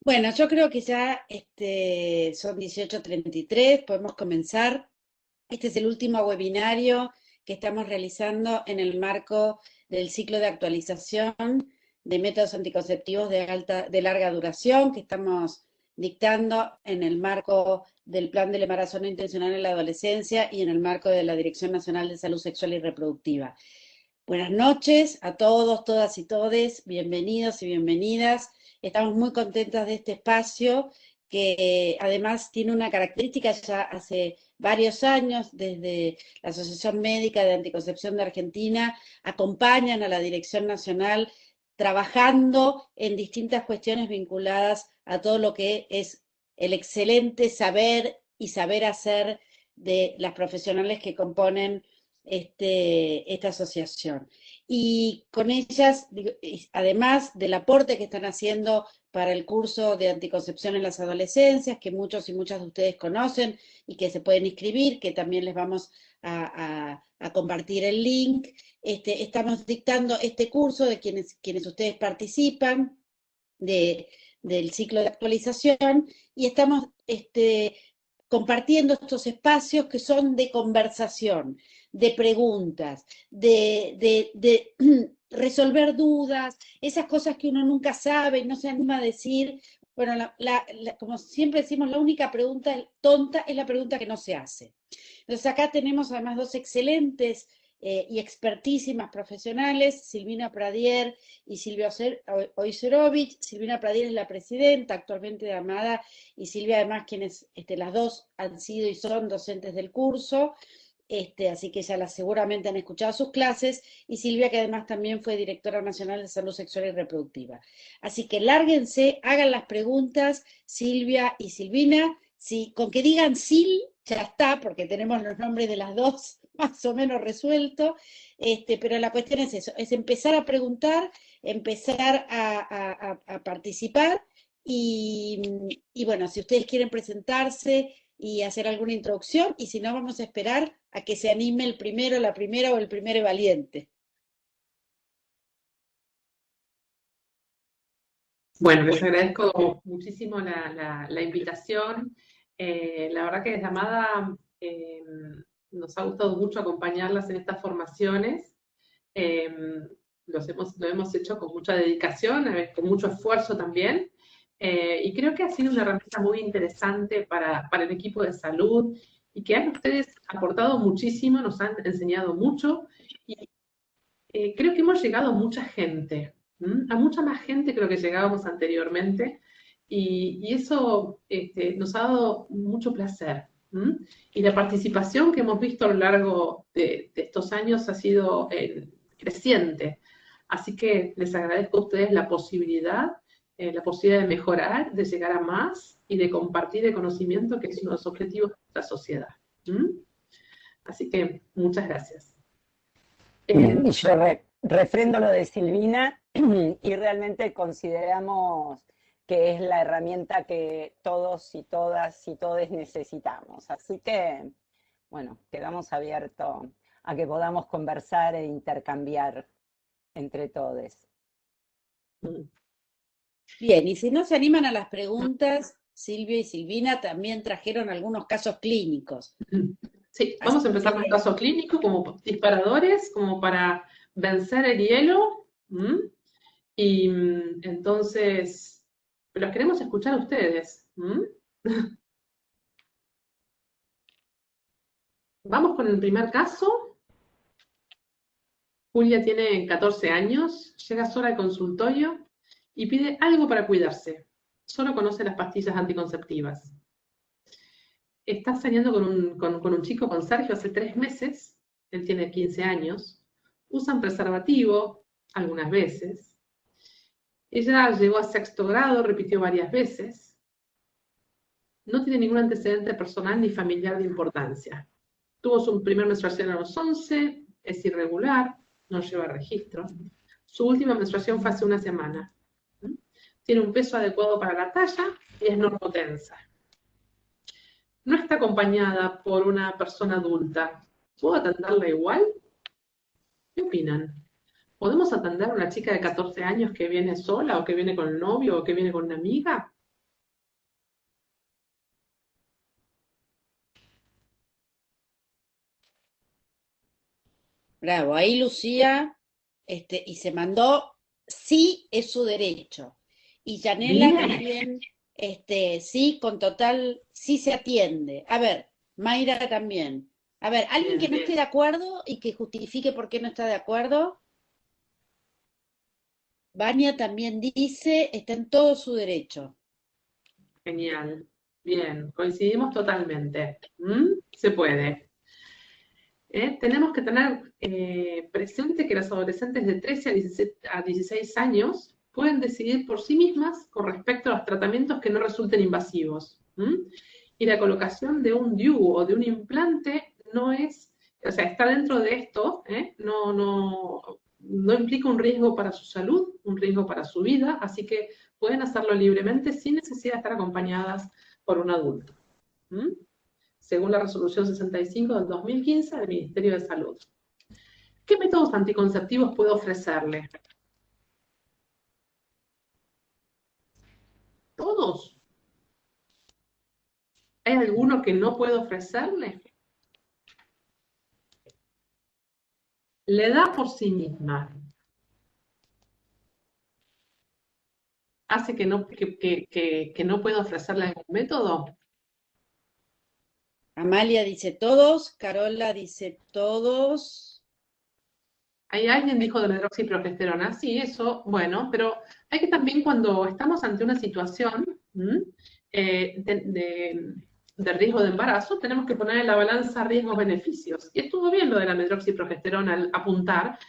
Bueno, yo creo que ya son 18:33, podemos comenzar. Este es el último webinario que estamos realizando en el marco del ciclo de actualización de métodos anticonceptivos de larga duración que estamos dictando en el marco del Plan del Embarazo No Intencional en la Adolescencia y en el marco de la Dirección Nacional de Salud Sexual y Reproductiva. Buenas noches a todos, todas y todes, bienvenidos y bienvenidas. Estamos muy contentas de este espacio que además tiene una característica ya hace varios años, desde la Asociación Médica de Anticoncepción de Argentina, acompañan a la Dirección Nacional trabajando en distintas cuestiones vinculadas a todo lo que es el excelente saber y saber hacer de las profesionales que componen esta asociación. Y con ellas, además del aporte que están haciendo para el curso de anticoncepción en las adolescencias, que muchos y muchas de ustedes conocen y que se pueden inscribir, que también les vamos a compartir el link. Estamos dictando este curso de quienes ustedes participan de, del ciclo de actualización y estamos compartiendo estos espacios que son de conversación, de preguntas, de resolver dudas, esas cosas que uno nunca sabe y no se anima a decir. Bueno, como siempre decimos, la única pregunta tonta es la pregunta que no se hace. Entonces acá tenemos además dos excelentes y expertísimas profesionales, Silvina Pradier y Silvia Oyserovich. Silvina Pradier es la presidenta actualmente de Amada y Silvia además quienes las dos han sido y son docentes del curso. Así que ya seguramente han escuchado sus clases, y Silvia, que además también fue directora nacional de salud sexual y reproductiva. Así que lárguense, hagan las preguntas, Silvia y Silvina. Si, con que digan Sil, ya está, porque tenemos los nombres de las dos más o menos resueltos, pero la cuestión es eso, es empezar a preguntar, empezar a participar, y, y bueno, si ustedes quieren presentarse y hacer alguna introducción, y si no, vamos a esperar a que se anime el primero, la primera o el primero valiente. Bueno, les agradezco muchísimo la invitación. La verdad que desde Amada nos ha gustado mucho acompañarlas en estas formaciones. Eh, lo hemos hecho con mucha dedicación, a veces con mucho esfuerzo también. Y creo que ha sido una herramienta muy interesante para el equipo de salud y que han ustedes aportado muchísimo, nos han enseñado mucho. Y creo que hemos llegado a mucha gente, a mucha más gente que lo que llegábamos anteriormente, y eso nos ha dado mucho placer. Y la participación que hemos visto a lo largo de estos años ha sido creciente. Así que les agradezco a ustedes la posibilidad de mejorar, de llegar a más y de compartir el conocimiento, que es uno de los objetivos de nuestra sociedad. Así que muchas gracias. Y yo refrendo lo de Silvina y realmente consideramos que es la herramienta que todos y todas y todes necesitamos. Así que, bueno, quedamos abiertos a que podamos conversar e intercambiar entre todos. Bien, y si no se animan a las preguntas, Silvia y Silvina también trajeron algunos casos clínicos. Sí, vamos a empezar con el caso clínico como disparadores, como para vencer el hielo. Y entonces, los queremos escuchar a ustedes. Vamos con el primer caso. Julia tiene 14 años, llega sola al consultorio y pide algo para cuidarse. Solo conoce las pastillas anticonceptivas. Está saliendo con un chico, con Sergio, hace 3 meses. Él tiene 15 años. Usan preservativo algunas veces. Ella llegó a 6º grado, repitió varias veces. No tiene ningún antecedente personal ni familiar de importancia. Tuvo su primera menstruación a los 11, es irregular, no lleva registro. Su última menstruación fue hace una semana. Tiene un peso adecuado para la talla y es normotensa. No está acompañada por una persona adulta. ¿Puedo atenderla igual? ¿Qué opinan? ¿Podemos atender a una chica de 14 años que viene sola o que viene con el novio o que viene con una amiga? Bravo, ahí Lucía, y se mandó, sí es su derecho. Y Yanela Bien, también, sí, con total, sí se atiende. A ver, Mayra también. A ver, alguien que bien, no esté de acuerdo y que justifique por qué no está de acuerdo. Vania también dice, está en todo su derecho. genial. Bien, coincidimos totalmente. ¿Mm? Se puede. Tenemos que tener presente que las adolescentes de 13 a 16 años pueden decidir por sí mismas con respecto a los tratamientos que no resulten invasivos. ¿Mm? Y la colocación de un DIU o de un implante no es, o sea, está dentro de esto, no implica un riesgo para su salud, un riesgo para su vida, así que pueden hacerlo libremente sin necesidad de estar acompañadas por un adulto. ¿Mm? Según la resolución 65 del 2015 del Ministerio de Salud. ¿Qué métodos anticonceptivos puedo ofrecerle? ¿Todos? ¿Hay alguno que no puedo ofrecerle? La edad por sí misma hace que no pueda ofrecerle algún método. Amalia dice todos, Carola dice todos. ¿Hay alguien dijo de la hidroxiprogesterona? Sí, eso, bueno, pero hay que también cuando estamos ante una situación de riesgo de embarazo, tenemos que poner en la balanza riesgos-beneficios. Y estuvo bien lo de la medroxiprogesterona al apuntar,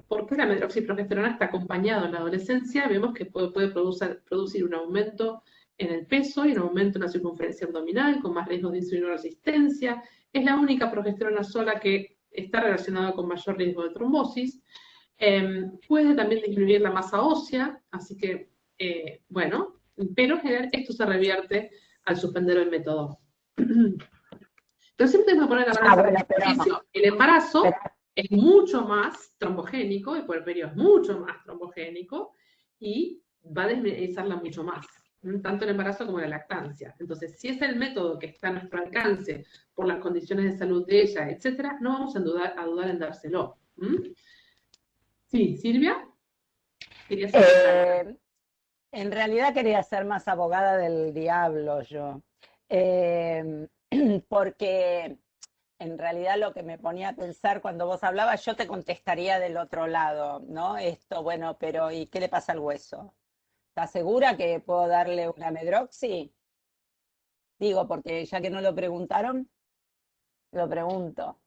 porque la medroxiprogesterona está acompañado en la adolescencia, vemos que puede producir un aumento en el peso y un aumento en la circunferencia abdominal, con más riesgos de insulinoresistencia. Es la única progesterona sola que está relacionada con mayor riesgo de trombosis. Puede también disminuir la masa ósea, así que, bueno, pero en general esto se revierte al suspender el método. Pero siempre tenemos que poner la balanza bueno, de beneficio. El embarazo pero es mucho más trombogénico, el puerperio es mucho más trombogénico y va a desmedizarla mucho más, tanto el embarazo como la lactancia. Entonces, si es el método que está a nuestro alcance por las condiciones de salud de ella, etcétera, no vamos a dudar en dárselo. Sí, Silvia, querías eh, en realidad quería ser más abogada del diablo yo. Eh, porque en realidad lo que me ponía a pensar cuando vos hablabas, yo te contestaría del otro lado, ¿no? Esto, bueno, pero ¿y qué le pasa al hueso? ¿Estás segura que puedo darle una medroxi? Digo, porque ya que no lo preguntaron, lo pregunto,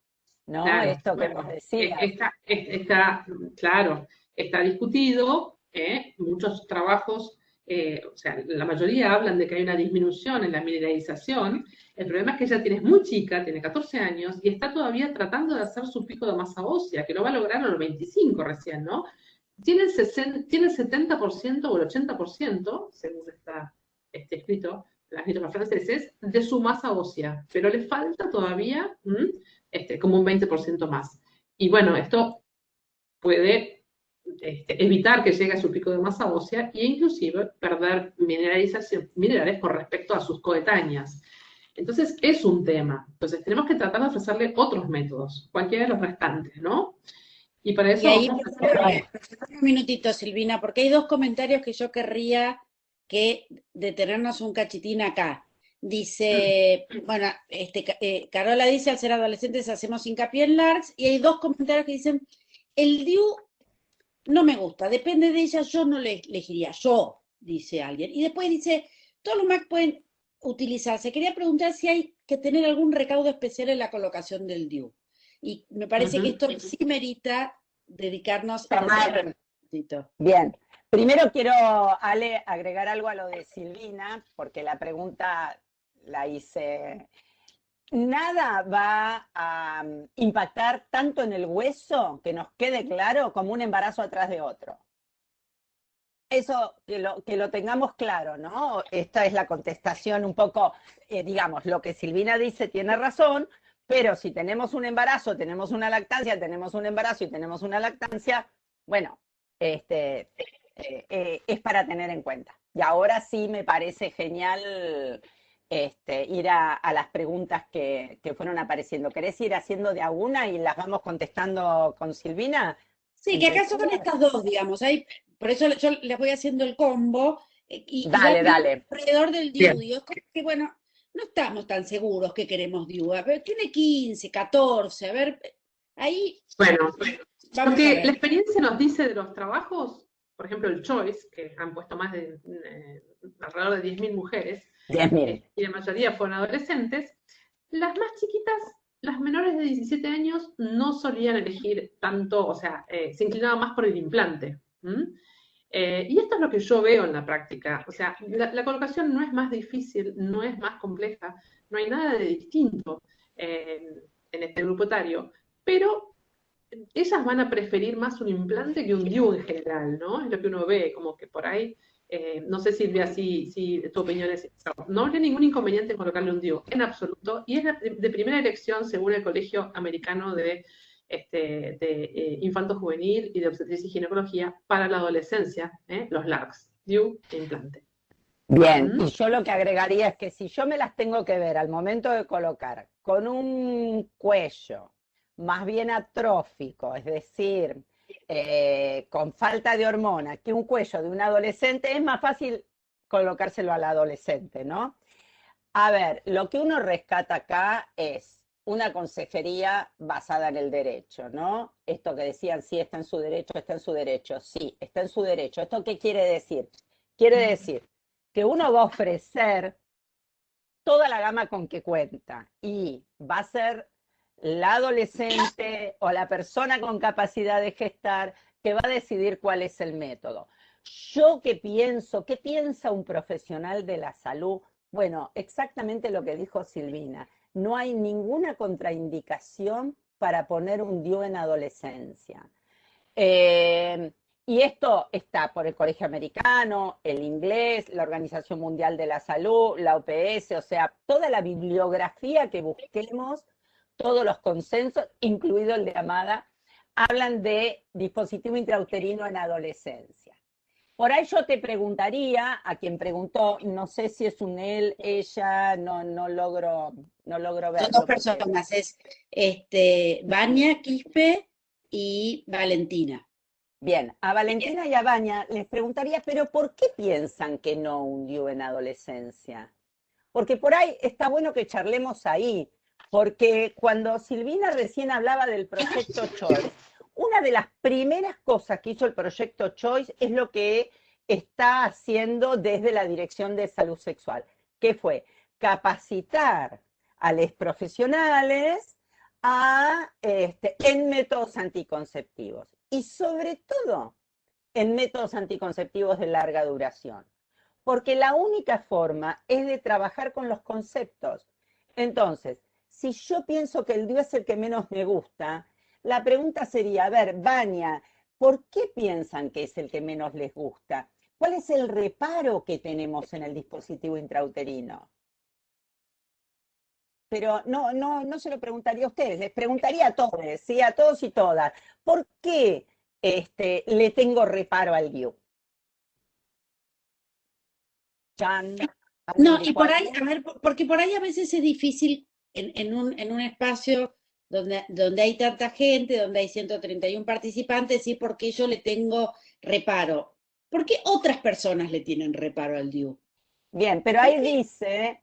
¿no? Claro, Esto que vos bueno, decías. claro, está discutido, muchos trabajos, o sea, la mayoría hablan de que hay una disminución en la mineralización. El problema es que ella tiene muy chica, tiene 14 años, y está todavía tratando de hacer su pico de masa ósea, que lo va a lograr a los 25 recién, ¿no? Tiene el 70% o el 80%, según está escrito, las mismas franceses, de su masa ósea, pero le falta todavía como un 20% más. Y bueno, esto puede evitar que llegue a su pico de masa ósea e inclusive perder minerales con respecto a sus coetáneas. Entonces es un tema. Entonces tenemos que tratar de ofrecerle otros métodos, cualquiera de los restantes, ¿no? Y para Y eso ahí, vamos a hacer... un minutito, Silvina, porque hay dos comentarios que yo querría que detenernos un cachitín acá. Dice, bueno, Carola dice, al ser adolescentes hacemos hincapié en LARX, y hay dos comentarios que dicen, el DIU no me gusta, depende de ella, yo no le elegiría, yo, dice alguien. Y después dice, todos los Mac pueden utilizarse. Quería preguntar si hay que tener algún recaudo especial en la colocación del DIU. Y me parece que esto sí merita dedicarnos a Tomar, ese. bien. Primero quiero, Ale, agregar algo a lo de Silvina, porque la pregunta la hice. Nada va a impactar tanto en el hueso, que nos quede claro, como un embarazo atrás de otro. Eso, que lo tengamos claro, ¿no? Esta es la contestación un poco, digamos, lo que Silvina dice tiene razón, pero si tenemos un embarazo, tenemos una lactancia, tenemos un embarazo y tenemos una lactancia, bueno, es para tener en cuenta. Y ahora sí me parece genial ir a las preguntas que fueron apareciendo. ¿Querés ir haciendo de a una y las vamos contestando con Silvina? Sí, que Entre acá son todas. estas dos, digamos. Por eso yo les voy haciendo el combo y va Dale, dale. alrededor del Bien. DIU. Digo, es como que, bueno, no estamos tan seguros que queremos DIU. A ver, tiene 15, 14, a ver, ahí Bueno, lo vamos a que la ver. experiencia nos dice de los trabajos, por ejemplo el Choice, que han puesto más de alrededor de 10.000 mujeres, 10.000. y la mayoría fueron adolescentes, las más chiquitas, las menores de 17 años, no solían elegir tanto, o sea, se inclinaban más por el implante. Y esto es lo que yo veo en la práctica. O sea, la colocación no es más difícil, no es más compleja, no hay nada de distinto en este grupo etario, pero ellas van a preferir más un implante que un DIU en general, ¿no? Es lo que uno ve, como que por ahí, no sé Silvia, si tu opinión es, no habría ningún inconveniente en colocarle un DIU, en absoluto, y es de primera elección según el Colegio Americano de Infanto Juvenil y de Obstetricia y Ginecología para la adolescencia, los LARCs, DIU e implante. Bien, y yo lo que agregaría es que si yo me las tengo que ver al momento de colocar con un cuello más bien atrófico, es decir, con falta de hormona, que un cuello de un adolescente, es más fácil colocárselo al adolescente, ¿no? A ver, lo que uno rescata acá es una consejería basada en el derecho, ¿no? Esto que decían, sí, está en su derecho, está en su derecho, sí, está en su derecho. ¿Esto qué quiere decir? Quiere decir que uno va a ofrecer toda la gama con que cuenta y va a ser la adolescente o la persona con capacidad de gestar que va a decidir cuál es el método. Yo qué pienso, ¿qué piensa un profesional de la salud? Bueno, exactamente lo que dijo Silvina. No hay ninguna contraindicación para poner un DIU en adolescencia. Y esto está por el Colegio Americano, el inglés, la Organización Mundial de la Salud, la OPS, o sea, toda la bibliografía que busquemos, todos los consensos, incluido el de Amada, hablan de dispositivo intrauterino en adolescencia. Por ahí yo te preguntaría, a quien preguntó, no sé si es un él, ella, no logro verlo. Son dos personas, es Vania Quispe y Valentina. Bien, a Valentina y a Vania les preguntaría, pero ¿por qué piensan que no un DIU en adolescencia? Porque por ahí está bueno que charlemos ahí, porque cuando Silvina recién hablaba del proyecto Choice, una de las primeras cosas que hizo el proyecto Choice es lo que está haciendo desde la Dirección de Salud Sexual, que fue capacitar a los profesionales en métodos anticonceptivos y sobre todo en métodos anticonceptivos de larga duración. Porque la única forma es de trabajar con los conceptos. Entonces, si yo pienso que el DIU es el que menos me gusta, la pregunta sería, a ver, Vania, ¿por qué piensan que es el que menos les gusta? ¿Cuál es el reparo que tenemos en el dispositivo intrauterino? Pero no se lo preguntaría a ustedes, les preguntaría a todos, ¿sí? A todos y todas. ¿Por qué le tengo reparo al DIU? Chan, No, y por ahí, a ver, porque por ahí a veces es difícil en un espacio donde hay tanta gente, donde hay 131 participantes, y por qué yo le tengo reparo. ¿Por qué otras personas le tienen reparo al DIU? Bien, pero ahí dice,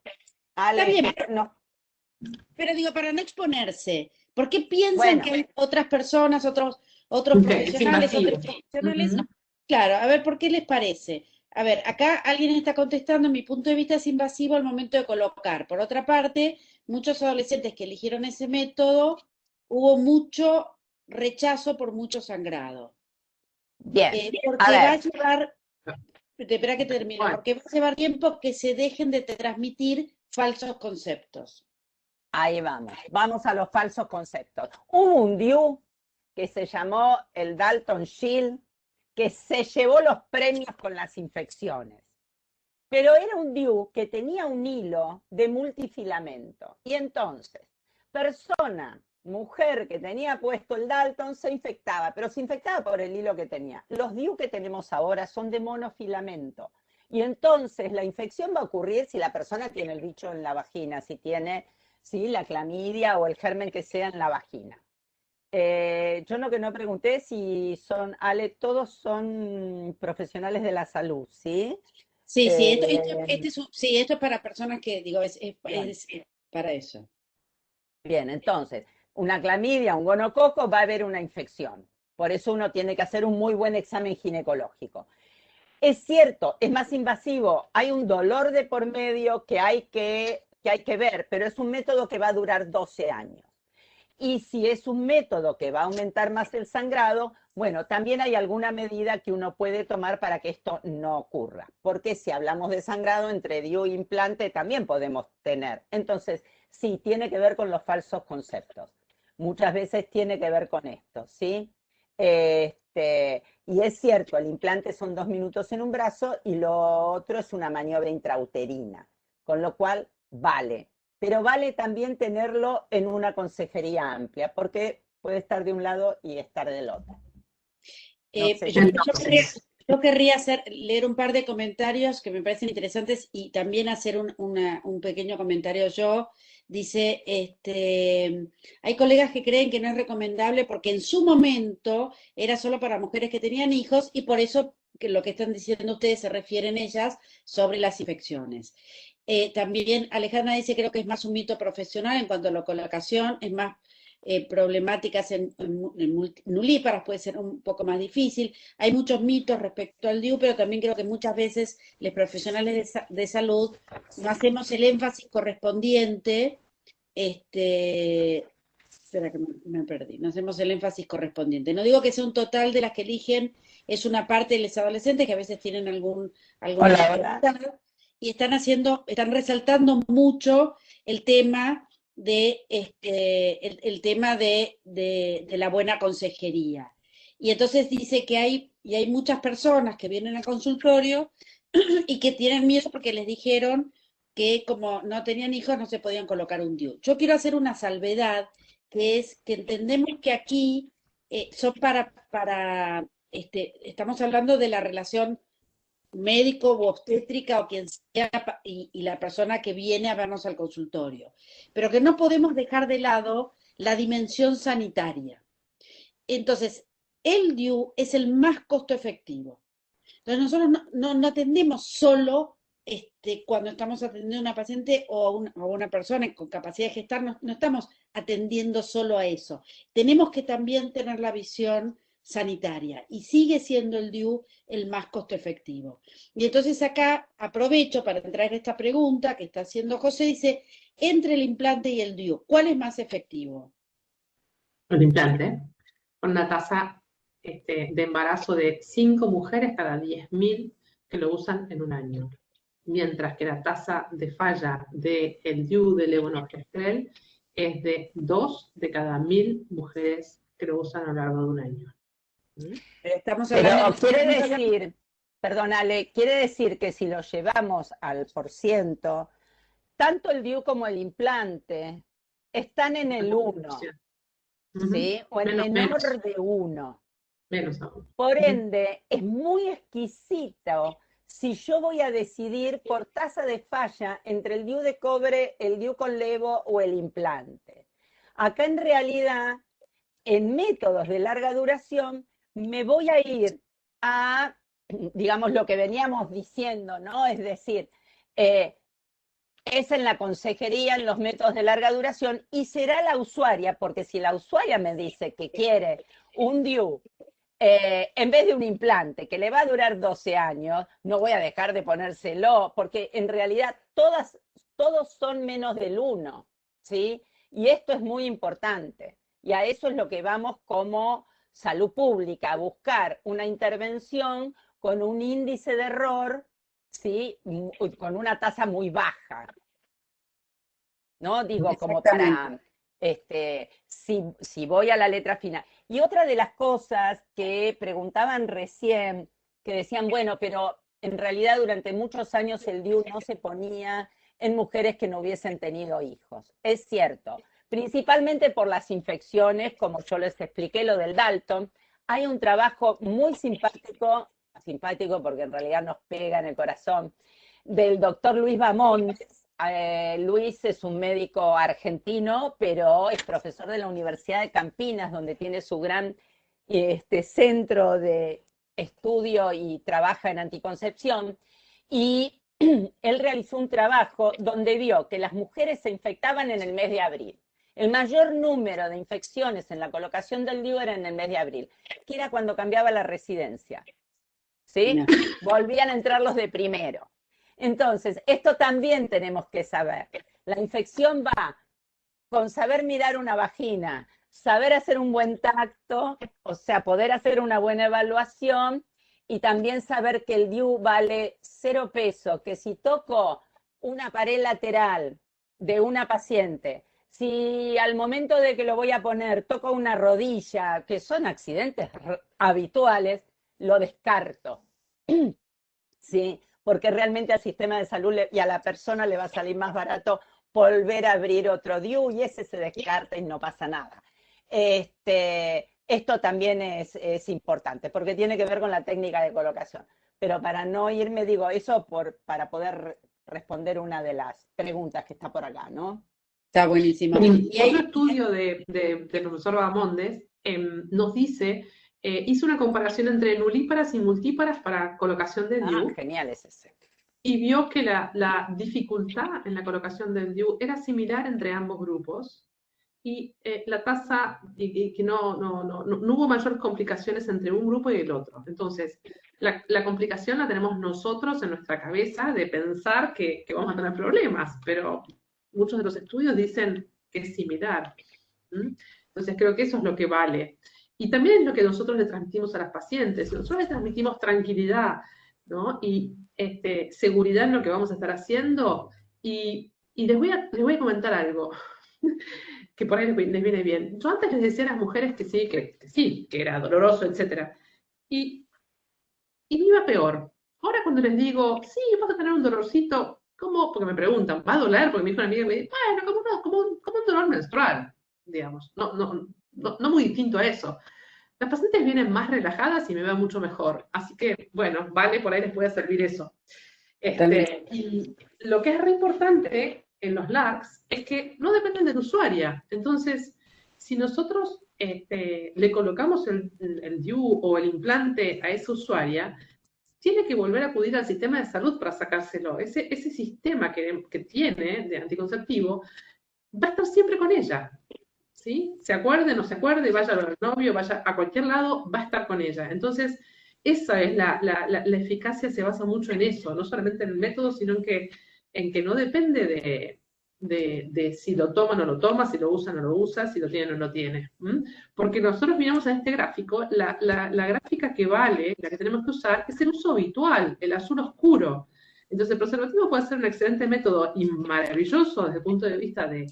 Ale, Está bien, no, digo, para no exponerse, ¿por qué piensan bueno, que hay otras personas, otros Es profesionales, invasivo. otros profesionales? Claro, a ver, ¿por qué les parece? A ver, acá alguien está contestando, mi punto de vista es invasivo al momento de colocar. Por otra parte, muchos adolescentes que eligieron ese método, hubo mucho rechazo por mucho sangrado. bien, a Porque va a ver, llevar, espera que termino, Bueno, porque va a llevar tiempo que se dejen de transmitir falsos conceptos. ahí vamos a los falsos conceptos. Hubo un DIU que se llamó el Dalton Shield, que se llevó los premios con las infecciones. Pero era un DIU que tenía un hilo de multifilamento. Y entonces, mujer que tenía puesto el Dalton se infectaba, pero se infectaba por el hilo que tenía. Los DIU que tenemos ahora son de monofilamento. Y entonces la infección va a ocurrir si la persona tiene el bicho en la vagina, si tiene la clamidia o el germen que sea en la vagina. Yo lo que no pregunté si son, Ale, todos son profesionales de la salud, ¿sí? Sí, sí, Eh, sí, esto es para personas que, digo, bien, es para eso. bien, entonces, una clamidia, un gonococo, va a haber una infección. Por eso uno tiene que hacer un muy buen examen ginecológico. Es cierto, es más invasivo, hay un dolor de por medio que hay que ver, pero es un método que va a durar 12 años. Y si es un método que va a aumentar más el sangrado, bueno, también hay alguna medida que uno puede tomar para que esto no ocurra. Porque si hablamos de sangrado entre DIU e implante, también podemos tener. Entonces, sí, tiene que ver con los falsos conceptos. Muchas veces tiene que ver con esto, ¿sí? Y es cierto, el implante son 2 minutos en un brazo y lo otro es una maniobra intrauterina, con lo cual vale. Pero vale también tenerlo en una consejería amplia, porque puede estar de un lado y estar del otro. No sé Yo, si... yo querría leer un par de comentarios que me parecen interesantes y también hacer un pequeño comentario yo. Dice, hay colegas que creen que no es recomendable porque en su momento era solo para mujeres que tenían hijos y por eso que lo que están diciendo ustedes se refieren ellas sobre las infecciones. También Alejandra dice, creo que es más un mito profesional en cuanto a la colocación, es más problemáticas en nulíparas, puede ser un poco más difícil. Hay muchos mitos respecto al DIU, pero también creo que muchas veces los profesionales de salud no hacemos el énfasis correspondiente, espera que me perdí, no hacemos el énfasis correspondiente. No digo que sea un total de las que eligen, es una parte de los adolescentes que a veces tienen alguna Hola, hola. dificultad y están resaltando mucho el tema el tema de la buena consejería. Y entonces dice que hay muchas personas que vienen al consultorio y que tienen miedo porque les dijeron que como no tenían hijos no se podían colocar un DIU. Yo quiero hacer una salvedad, que es que entendemos que aquí son estamos hablando de la relación médico u obstétrica o quien sea y la persona que viene a vernos al consultorio, pero que no podemos dejar de lado la dimensión sanitaria. Entonces, el DIU es el más costo efectivo. Entonces, nosotros no atendemos solo cuando estamos atendiendo a una paciente o a una persona con capacidad de gestar, no estamos atendiendo solo a eso. Tenemos que también tener la visión sanitaria y sigue siendo el DIU el más costo efectivo. Y entonces acá aprovecho para entrar en esta pregunta que está haciendo José, dice, entre el implante y el DIU, ¿cuál es más efectivo? El implante, con una tasa de embarazo de 5 mujeres cada 10.000 que lo usan en un año. Mientras que la tasa de falla del DIU de levonorgestrel es de 2 de cada 1.000 mujeres que lo usan a lo largo de un año. Pero estamos Pero hablando quiere decir, perdónale, quiere decir que si lo llevamos al porciento, tanto el DIU como el implante están en el 1, ¿sí? O en menor de 1. Menos aún. Por ende, es muy exquisito si yo voy a decidir por tasa de falla entre el DIU de cobre, el DIU con levo o el implante. Acá en realidad, en métodos de larga duración, me voy a ir a, digamos, lo que veníamos diciendo, ¿no? Es decir, es en la consejería, en los métodos de larga duración, y será la usuaria, porque si la usuaria me dice que quiere un DIU en vez de un implante que le va a durar 12 años, no voy a dejar de ponérselo, porque en realidad todos son menos del 1, ¿sí? Y esto es muy importante. Y a eso es lo que vamos como salud pública, a buscar una intervención con un índice de error, ¿sí? Con una tasa muy baja. ¿No? Digo, como para, si voy a la letra final. Y otra de las cosas que preguntaban recién, que decían, bueno, pero en realidad durante muchos años el DIU no se ponía en mujeres que no hubiesen tenido hijos. Es cierto, principalmente por las infecciones, como yo les expliqué, lo del Dalton. Hay un trabajo muy simpático simpático porque en realidad nos pega en el corazón, del doctor Luis Bamont. Luis es un médico argentino, pero es profesor de la Universidad de Campinas, donde tiene su gran centro de estudio y trabaja en anticoncepción. Y él realizó un trabajo donde vio que las mujeres se infectaban en el mes de abril. El mayor número de infecciones en la colocación del DIU era en el mes de abril, que era cuando cambiaba la residencia. ¿Sí? No. Volvían a entrar los de primero. Entonces, esto también tenemos que saber. La infección va con saber mirar una vagina, saber hacer un buen tacto, o sea, poder hacer una buena evaluación, y también saber que el DIU vale 0 pesos, que si toco una pared lateral de una paciente, si al momento de que lo voy a poner toco una rodilla, que son accidentes habituales, lo descarto. ¿Sí? Porque realmente al sistema de salud y a la persona le va a salir más barato volver a abrir otro DIU, y ese se descarta y no pasa nada. Esto también es importante, porque tiene que ver con la técnica de colocación. Pero para no irme, digo eso para poder responder una de las preguntas que está por acá, ¿no? Está buenísimo. Y otro estudio del profesor Bamondes nos dice, hizo una comparación entre nulíparas y multíparas para colocación del DIU. Genial es ese. Y vio que la dificultad en la colocación del DIU era similar entre ambos grupos, y la tasa, y que no hubo mayores complicaciones entre un grupo y el otro. Entonces, la complicación la tenemos nosotros en nuestra cabeza de pensar que vamos a tener problemas, pero muchos de los estudios dicen que es similar. Entonces, creo que eso es lo que vale. Y también es lo que nosotros le transmitimos a las pacientes. Nosotros les transmitimos tranquilidad, ¿no? Y seguridad en lo que vamos a estar haciendo. Y les voy a comentar algo que por ahí les viene bien. Yo antes les decía a las mujeres que sí, que era doloroso, etc. Y me iba peor. Ahora cuando les digo, sí, vas a tener un dolorcito, ¿cómo? Porque me preguntan, ¿va a doler? Porque me dijo una amiga y me dice, bueno, como un dolor menstrual, digamos. No muy distinto a eso. Las pacientes vienen más relajadas y me va mucho mejor. Así que, bueno, vale, por ahí les puede servir eso. Y lo que es re importante en los LARCs es que no dependen del usuario. Entonces, si nosotros le colocamos el DIU o el implante a esa usuaria, tiene que volver a acudir al sistema de salud para sacárselo. Ese sistema que tiene de anticonceptivo va a estar siempre con ella. ¿Sí? Se acuerde, no se acuerde, vaya a ver al novio, vaya a cualquier lado, va a estar con ella. Entonces, esa es la eficacia, se basa mucho en eso, no solamente en el método, sino en que no depende de si lo toma o no lo toma, si lo usa o no lo usa, si lo tiene o no lo tiene. Porque nosotros miramos a este gráfico, la gráfica que vale, la que tenemos que usar, es el uso habitual, el azul oscuro. Entonces, el preservativo puede ser un excelente método y maravilloso desde el punto de vista de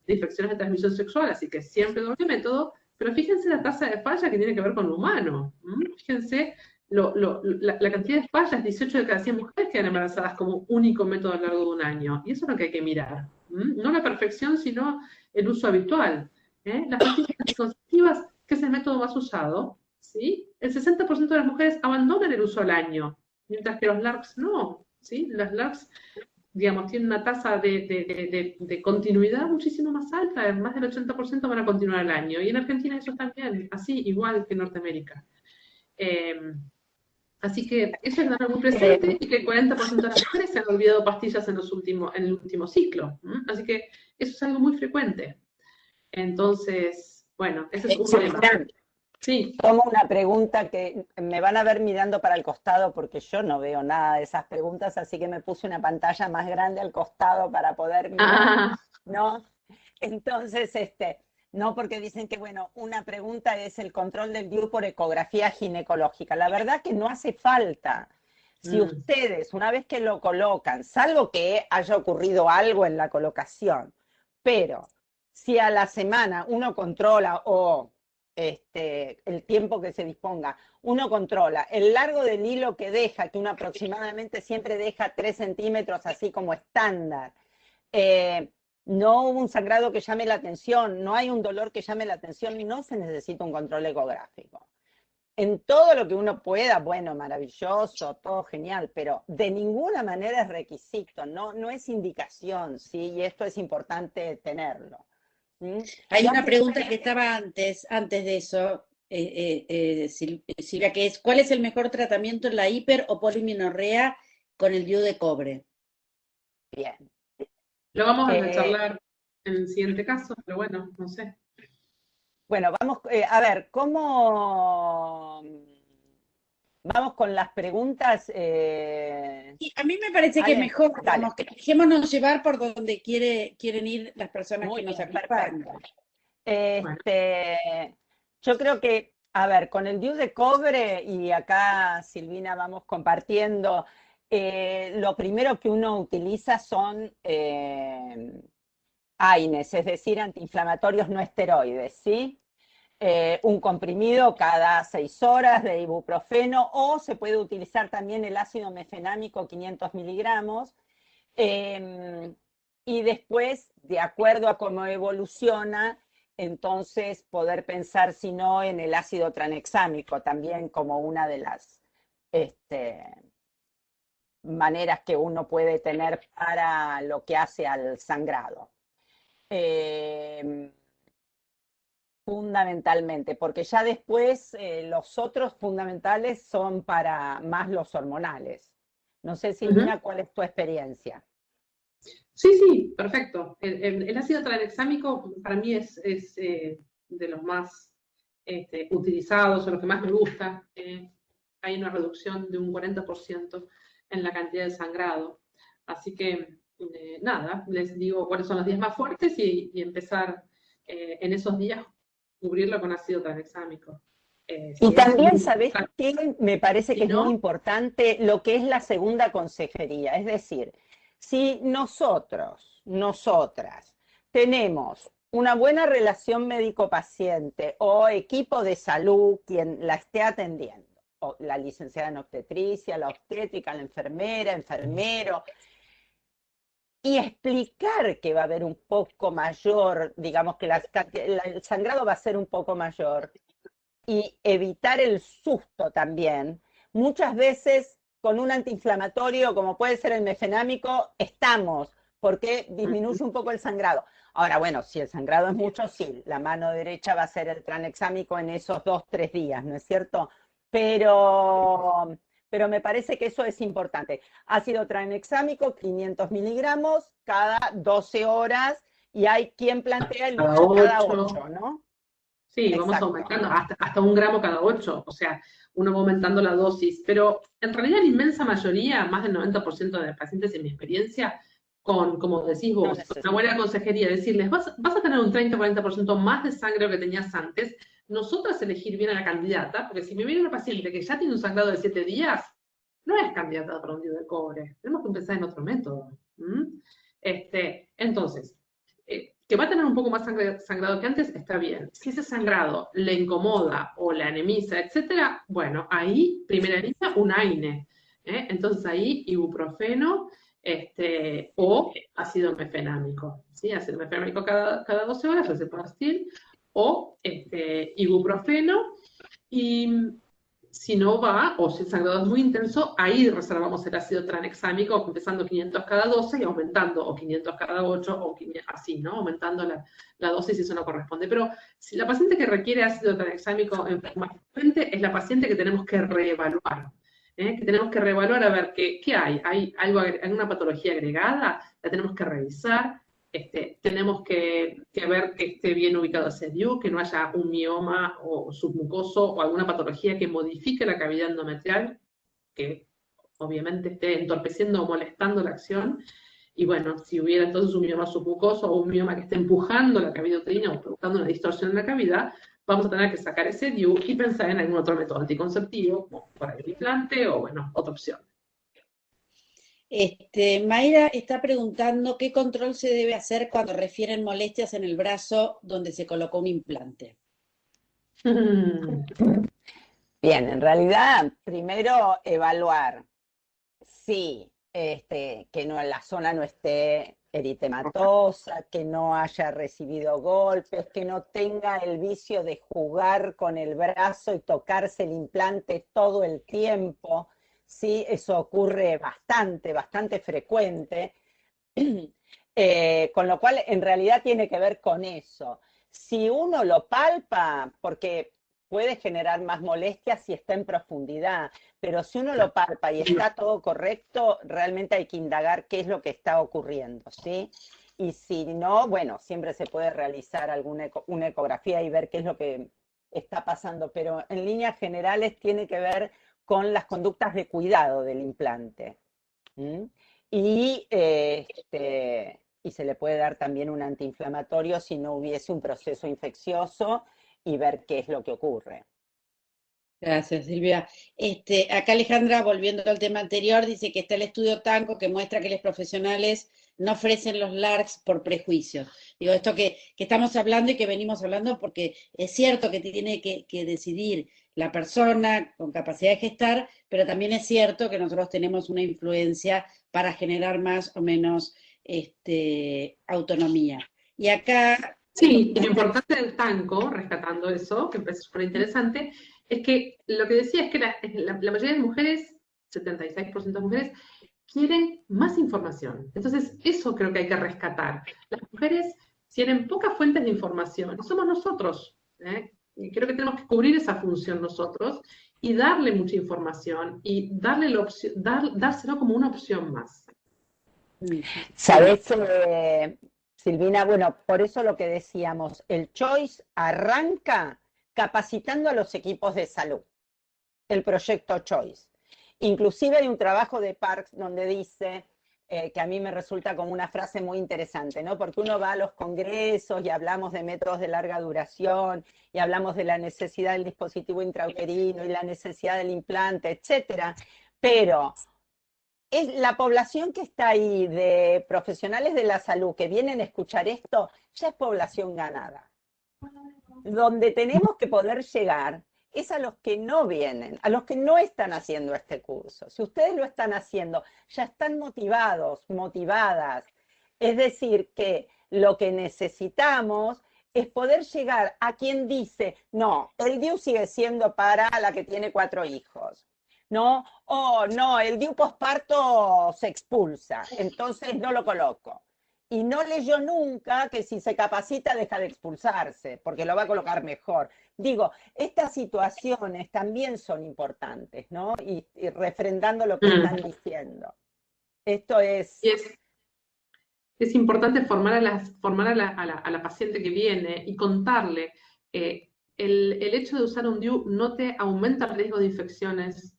infecciones de transmisión sexual, así que siempre doble método, pero fíjense la tasa de falla que tiene que ver con lo humano. Fíjense la cantidad de fallas, 18 de cada 100 mujeres quedan embarazadas como único método a lo largo de un año, y eso es lo que hay que mirar. No la perfección, sino el uso habitual. Las pastillas anticonceptivas, que es el método más usado, ¿sí? El 60% de las mujeres abandonan el uso al año, mientras que los LARCs no, ¿sí? Las LARCs, digamos, tienen una tasa de continuidad muchísimo más alta, más del 80% van a continuar al año, y en Argentina eso también, así, igual que en Norteamérica. Así que eso es tener muy presente, y que el 40% de las mujeres se han olvidado pastillas en el último ciclo. Así que eso es algo muy frecuente. Entonces, bueno, ese es un tema. Sí. Tomo una pregunta que me van a ver mirando para el costado porque yo no veo nada de esas preguntas, así que me puse una pantalla más grande al costado para poder mirar, ¿no? Entonces, no, porque dicen que, bueno, una pregunta es el control del DIU por ecografía ginecológica. La verdad que no hace falta. Si ustedes, una vez que lo colocan, salvo que haya ocurrido algo en la colocación, pero si a la semana uno controla o el tiempo que se disponga, uno controla el largo del hilo que deja, que uno aproximadamente siempre deja 3 centímetros así como estándar, no hubo un sangrado que llame la atención, no hay un dolor que llame la atención, no se necesita un control ecográfico. en todo lo que uno pueda, bueno, maravilloso, todo genial, pero de ninguna manera es requisito, no es indicación, ¿sí? Y esto es importante tenerlo. ¿Mm? Hay una pregunta que estaba antes de eso, Silvia, que es, ¿cuál es el mejor tratamiento en la hiper o polimenorrea con el DIU de cobre? Bien. Lo vamos a charlar en el siguiente caso, pero bueno, no sé. Bueno, vamos a ver, ¿cómo vamos con las preguntas? Y a mí me parece que es mejor, digamos, que dejémonos llevar por donde quieren ir las personas que nos acompañan. Yo creo que, a ver, con el DIU de cobre, y acá Silvina vamos compartiendo, lo primero que uno utiliza son AINES, es decir, antiinflamatorios no esteroides, ¿sí? Un comprimido cada 6 horas de ibuprofeno, o se puede utilizar también el ácido mefenámico 500 miligramos, y después, de acuerdo a cómo evoluciona, entonces poder pensar, si no, en el ácido tranexámico también como una de las maneras que uno puede tener para lo que hace al sangrado. Fundamentalmente, porque ya después los otros fundamentales son para más los hormonales. No sé, Silvina, ¿cuál es tu experiencia? Sí, perfecto. El ácido tranexámico para mí es de los más utilizados, o lo que más me gusta. Hay una reducción de un 40% en la cantidad de sangrado. Así que, nada, les digo cuáles son los días más fuertes y empezar en esos días cubrirlo con ácido tranexámico. Y también, ¿sabés qué? Me parece que es muy importante lo que es la segunda consejería. Es decir, si nosotras tenemos una buena relación médico-paciente o equipo de salud, quien la esté atendiendo, o la licenciada en obstetricia, la obstétrica, la enfermera, enfermero, y explicar que va a haber un poco mayor, digamos que el sangrado va a ser un poco mayor, y evitar el susto también. Muchas veces con un antiinflamatorio, como puede ser el mefenámico, estamos, porque disminuye un poco el sangrado. Ahora, bueno, si el sangrado es mucho, sí, la mano derecha va a ser el tranexámico en esos 2-3 días, ¿no es cierto? Pero me parece que eso es importante. Ácido tranexámico, 500 miligramos cada 12 horas, y hay quien plantea el uso cada 8, ¿no? Sí, vamos aumentando hasta 1 gramo cada 8, o sea, uno va aumentando la dosis, pero en realidad la inmensa mayoría, más del 90% de pacientes en mi experiencia, como decís vos, con una buena consejería, decirles, vas a tener un 30-40% más de sangre que tenías antes, nosotras elegir bien a la candidata, porque si me viene una paciente que ya tiene un sangrado de 7 días, no es candidata para un DIU de cobre, tenemos que empezar en otro método. Entonces, que va a tener un poco más sangrado que antes, está bien. Si ese sangrado le incomoda o le anemiza, etcétera, bueno, ahí, primera línea, un AINE. Entonces ahí, ibuprofeno o ácido mefenámico. ¿Sí? Ácido mefenámico cada 12 horas, Recepastil, o ibuprofeno. Y si no va, o si el sangrado es muy intenso, ahí reservamos el ácido tranexámico, empezando 500 cada 12 y aumentando, o 500 cada 8, o 500, así, ¿no? Aumentando la dosis si eso no corresponde. Pero si la paciente que requiere ácido tranexámico en forma frecuente es la paciente que tenemos que reevaluar. Que tenemos que reevaluar a ver qué hay. ¿Hay alguna patología agregada? La tenemos que revisar. Tenemos que ver que esté bien ubicado ese DIU, que no haya un mioma o submucoso o alguna patología que modifique la cavidad endometrial, que obviamente esté entorpeciendo o molestando la acción. Y bueno, si hubiera entonces un mioma submucoso o un mioma que esté empujando la cavidad uterina o provocando una distorsión en la cavidad, vamos a tener que sacar ese DIU y pensar en algún otro método anticonceptivo, como por el implante o bueno, otra opción. Mayra está preguntando qué control se debe hacer cuando refieren molestias en el brazo donde se colocó un implante. Bien, en realidad, primero evaluar si que no, la zona no esté eritematosa, que no haya recibido golpes, que no tenga el vicio de jugar con el brazo y tocarse el implante todo el tiempo, ¿sí? Eso ocurre bastante frecuente, con lo cual en realidad tiene que ver con eso. Si uno lo palpa, porque puede generar más molestias si está en profundidad, pero si uno lo palpa y está todo correcto, realmente hay que indagar qué es lo que está ocurriendo, ¿sí? Y si no, bueno, siempre se puede realizar una ecografía y ver qué es lo que está pasando, pero en líneas generales tiene que ver con las conductas de cuidado del implante. Y se le puede dar también un antiinflamatorio si no hubiese un proceso infeccioso y ver qué es lo que ocurre. Gracias, Silvia. Acá Alejandra, volviendo al tema anterior, dice que está el estudio Tanco que muestra que los profesionales no ofrecen los LARCs por prejuicio. Digo, esto que estamos hablando y que venimos hablando porque es cierto que tiene que decidir la persona con capacidad de gestar, pero también es cierto que nosotros tenemos una influencia para generar más o menos autonomía. Y acá... Sí, y lo importante del Tanco, rescatando eso, que me parece súper interesante, es que lo que decía es que la mayoría de mujeres, 76% de mujeres, quieren más información. Entonces, eso creo que hay que rescatar. Las mujeres tienen pocas fuentes de información, somos nosotros, ¿eh? Y creo que tenemos que cubrir esa función nosotros y darle mucha información y darle la opción, dárselo como una opción más. ¿Sabes, Silvina? Bueno, por eso lo que decíamos, el Choice arranca capacitando a los equipos de salud, el proyecto Choice. Inclusive hay un trabajo de Parks donde dice, que a mí me resulta como una frase muy interesante, ¿no? Porque uno va a los congresos y hablamos de métodos de larga duración y hablamos de la necesidad del dispositivo intrauterino y la necesidad del implante, etcétera, pero es la población que está ahí de profesionales de la salud que vienen a escuchar esto, ya es población ganada. Donde tenemos que poder llegar es a los que no vienen, a los que no están haciendo este curso. Si ustedes lo están haciendo, ya están motivados, motivadas. Es decir, que lo que necesitamos es poder llegar a quien dice, no, el DIU sigue siendo para la que tiene 4 hijos. ¿No? Oh, no, el DIU posparto se expulsa, entonces no lo coloco. Y no leyó nunca que si se capacita deja de expulsarse, porque lo va a colocar mejor. Digo, estas situaciones también son importantes, ¿no? Y refrendando lo que están diciendo. Esto es... Es importante formar a la paciente que viene y contarle. El hecho de usar un DIU no te aumenta el riesgo de infecciones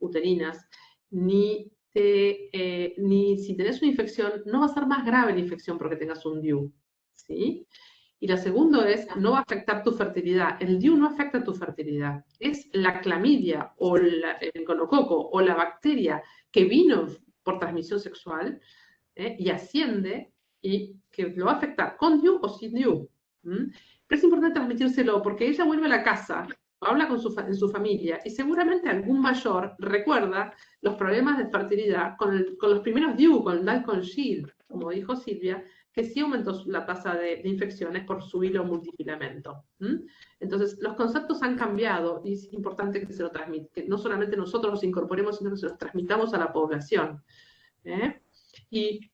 uterinas, ni si tenés una infección, no va a ser más grave la infección porque tengas un DIU, ¿sí? Y la segunda es, no va a afectar tu fertilidad. El DIU no afecta tu fertilidad. Es la clamidia o el gonococo o la bacteria que vino por transmisión sexual y asciende y que lo va a afectar con DIU o sin DIU. Pero es importante transmitírselo porque ella vuelve a la casa, habla en su familia y seguramente algún mayor recuerda los problemas de fertilidad con los primeros DIU, con el Dalcon Shield, como dijo Silvia, que sí aumentó la tasa de infecciones por su hilo multifilamento. Entonces, los conceptos han cambiado y es importante que se lo transmita, que no solamente nosotros los incorporemos, sino que se los transmitamos a la población. Y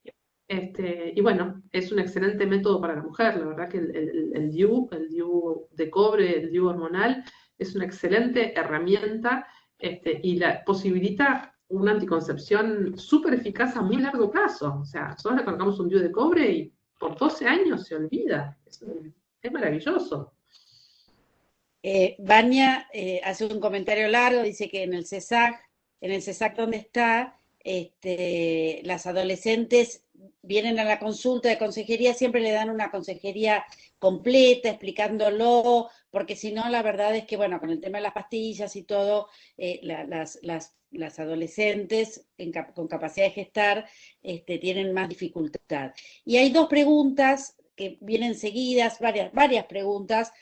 bueno, es un excelente método para la mujer, la verdad que el DIU de cobre, el DIU hormonal, es una excelente herramienta y posibilita una anticoncepción súper eficaz a muy largo plazo. O sea, nosotros le colocamos un DIU de cobre y por 12 años se olvida. Es maravilloso. Vania hace un comentario largo, dice que en el CESAC donde está, las adolescentes vienen a la consulta de consejería, siempre le dan una consejería completa, explicándolo, porque si no, la verdad es que, bueno, con el tema de las pastillas y todo, las adolescentes con capacidad de gestar tienen más dificultad. Y hay 2 preguntas que vienen seguidas, varias preguntas,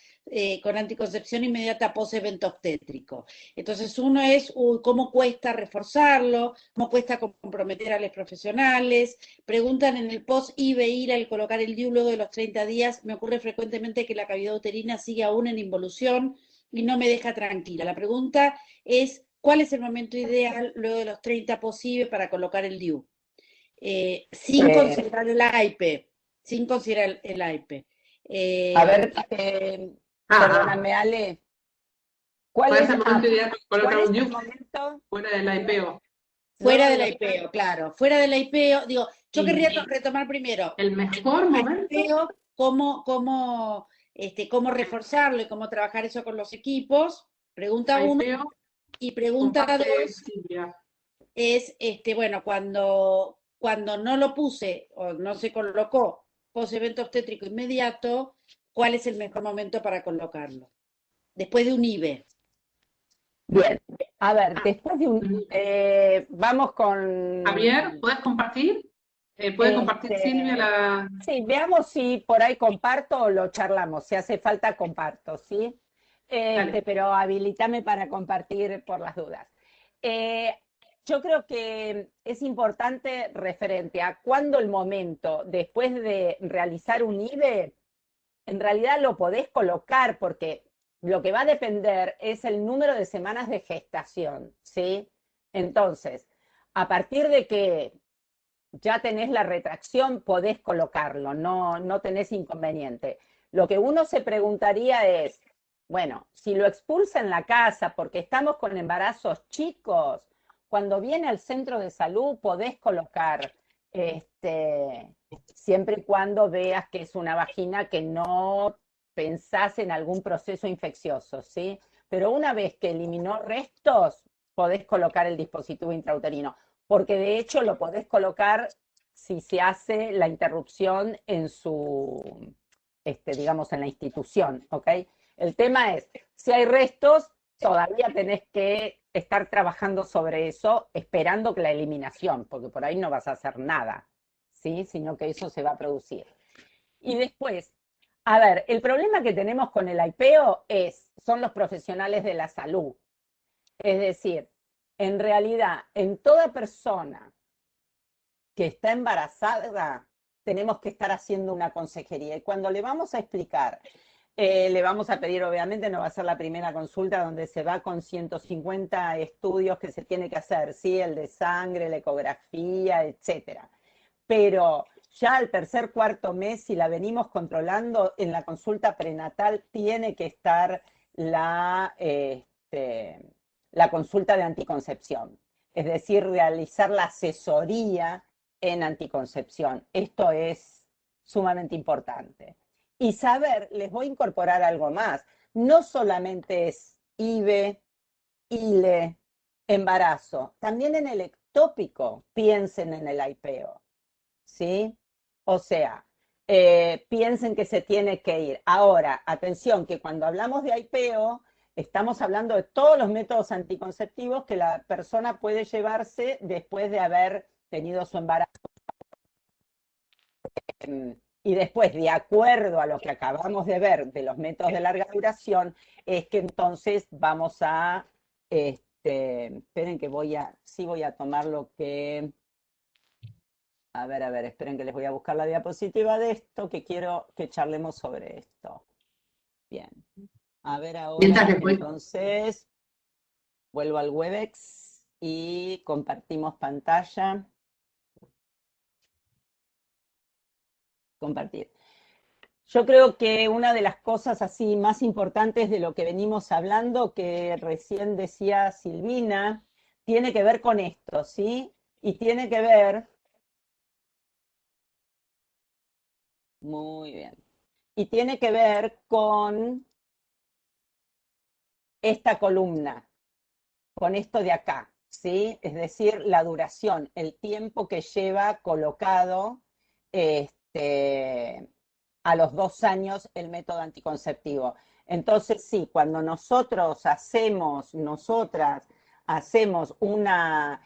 con anticoncepción inmediata post-evento obstétrico. Entonces, uno es cómo cuesta reforzarlo, cómo cuesta comprometer a los profesionales. Preguntan en el post-IVE al colocar el DIU luego de los 30 días. Me ocurre frecuentemente que la cavidad uterina sigue aún en involución y no me deja tranquila. La pregunta es, ¿cuál es el momento ideal luego de los 30 post-IVE para colocar el DIU? Sin considerar el AIP, sin considerar el AIP. A ver, perdóname, Ale. ¿Cuál es el momento ideal para colocar un DIU momento? fuera del IPO? Fuera del IPO, claro. Fuera del IPO, digo, yo querría retomar primero. El mejor momento. Cómo reforzarlo y cómo trabajar eso con los equipos. Pregunta uno. Y pregunta dos es, bueno, cuando no lo puse o no se colocó post-evento obstétrico inmediato, ¿cuál es el mejor momento para colocarlo? Después de un IVE. Bien, a ver, después de un... vamos con... Javier, ¿puedes compartir? ¿Puede compartir Silvia la...? Sí, veamos si por ahí comparto o lo charlamos. Si hace falta, comparto, ¿sí? Pero habilitame para compartir por las dudas. Yo creo que es importante referente a cuándo el momento, después de realizar un IVE, en realidad lo podés colocar porque lo que va a depender es el número de semanas de gestación, ¿sí? Entonces, a partir de que ya tenés la retracción, podés colocarlo, no tenés inconveniente. Lo que uno se preguntaría es, bueno, si lo expulsa en la casa porque estamos con embarazos chicos, cuando viene al centro de salud podés colocar, siempre y cuando veas que es una vagina que no pensás en algún proceso infeccioso, ¿sí? Pero una vez que eliminó restos, podés colocar el dispositivo intrauterino, porque de hecho lo podés colocar si se hace la interrupción en su, digamos, en la institución, ¿ok? El tema es, si hay restos, todavía tenés que estar trabajando sobre eso, esperando que la eliminación, porque por ahí no vas a hacer nada, ¿sí? Sino que eso se va a producir. Y después, a ver, el problema que tenemos con el IPEO son los profesionales de la salud. Es decir, en realidad, en toda persona que está embarazada, tenemos que estar haciendo una consejería. Y cuando le vamos a explicar, le vamos a pedir, obviamente, no va a ser la primera consulta donde se va con 150 estudios que se tiene que hacer, ¿sí? El de sangre, la ecografía, etcétera. Pero ya al tercer, cuarto mes, si la venimos controlando, en la consulta prenatal tiene que estar la consulta de anticoncepción. Es decir, realizar la asesoría en anticoncepción. Esto es sumamente importante. Y saber, les voy a incorporar algo más, no solamente es IVE, ILE, embarazo, también en el ectópico piensen en el IPEO. ¿Sí? O sea, piensen que se tiene que ir. Ahora, atención, que cuando hablamos de IPEO, estamos hablando de todos los métodos anticonceptivos que la persona puede llevarse después de haber tenido su embarazo. Y después, de acuerdo a lo que acabamos de ver de los métodos de larga duración, es que entonces vamos a, esperen que voy a tomar lo que... A ver, esperen que les voy a buscar la diapositiva de esto, que quiero que charlemos sobre esto. Bien. A ver ahora, entonces, vuelvo al Webex y compartimos pantalla. Compartir. Yo creo que una de las cosas así más importantes de lo que venimos hablando, que recién decía Silvina, tiene que ver con esto, ¿sí? Y tiene que ver... Muy bien. Y tiene que ver con esta columna, con esto de acá, ¿sí? Es decir, la duración, el tiempo que lleva colocado a los 2 años el método anticonceptivo. Entonces, sí, cuando nosotras hacemos una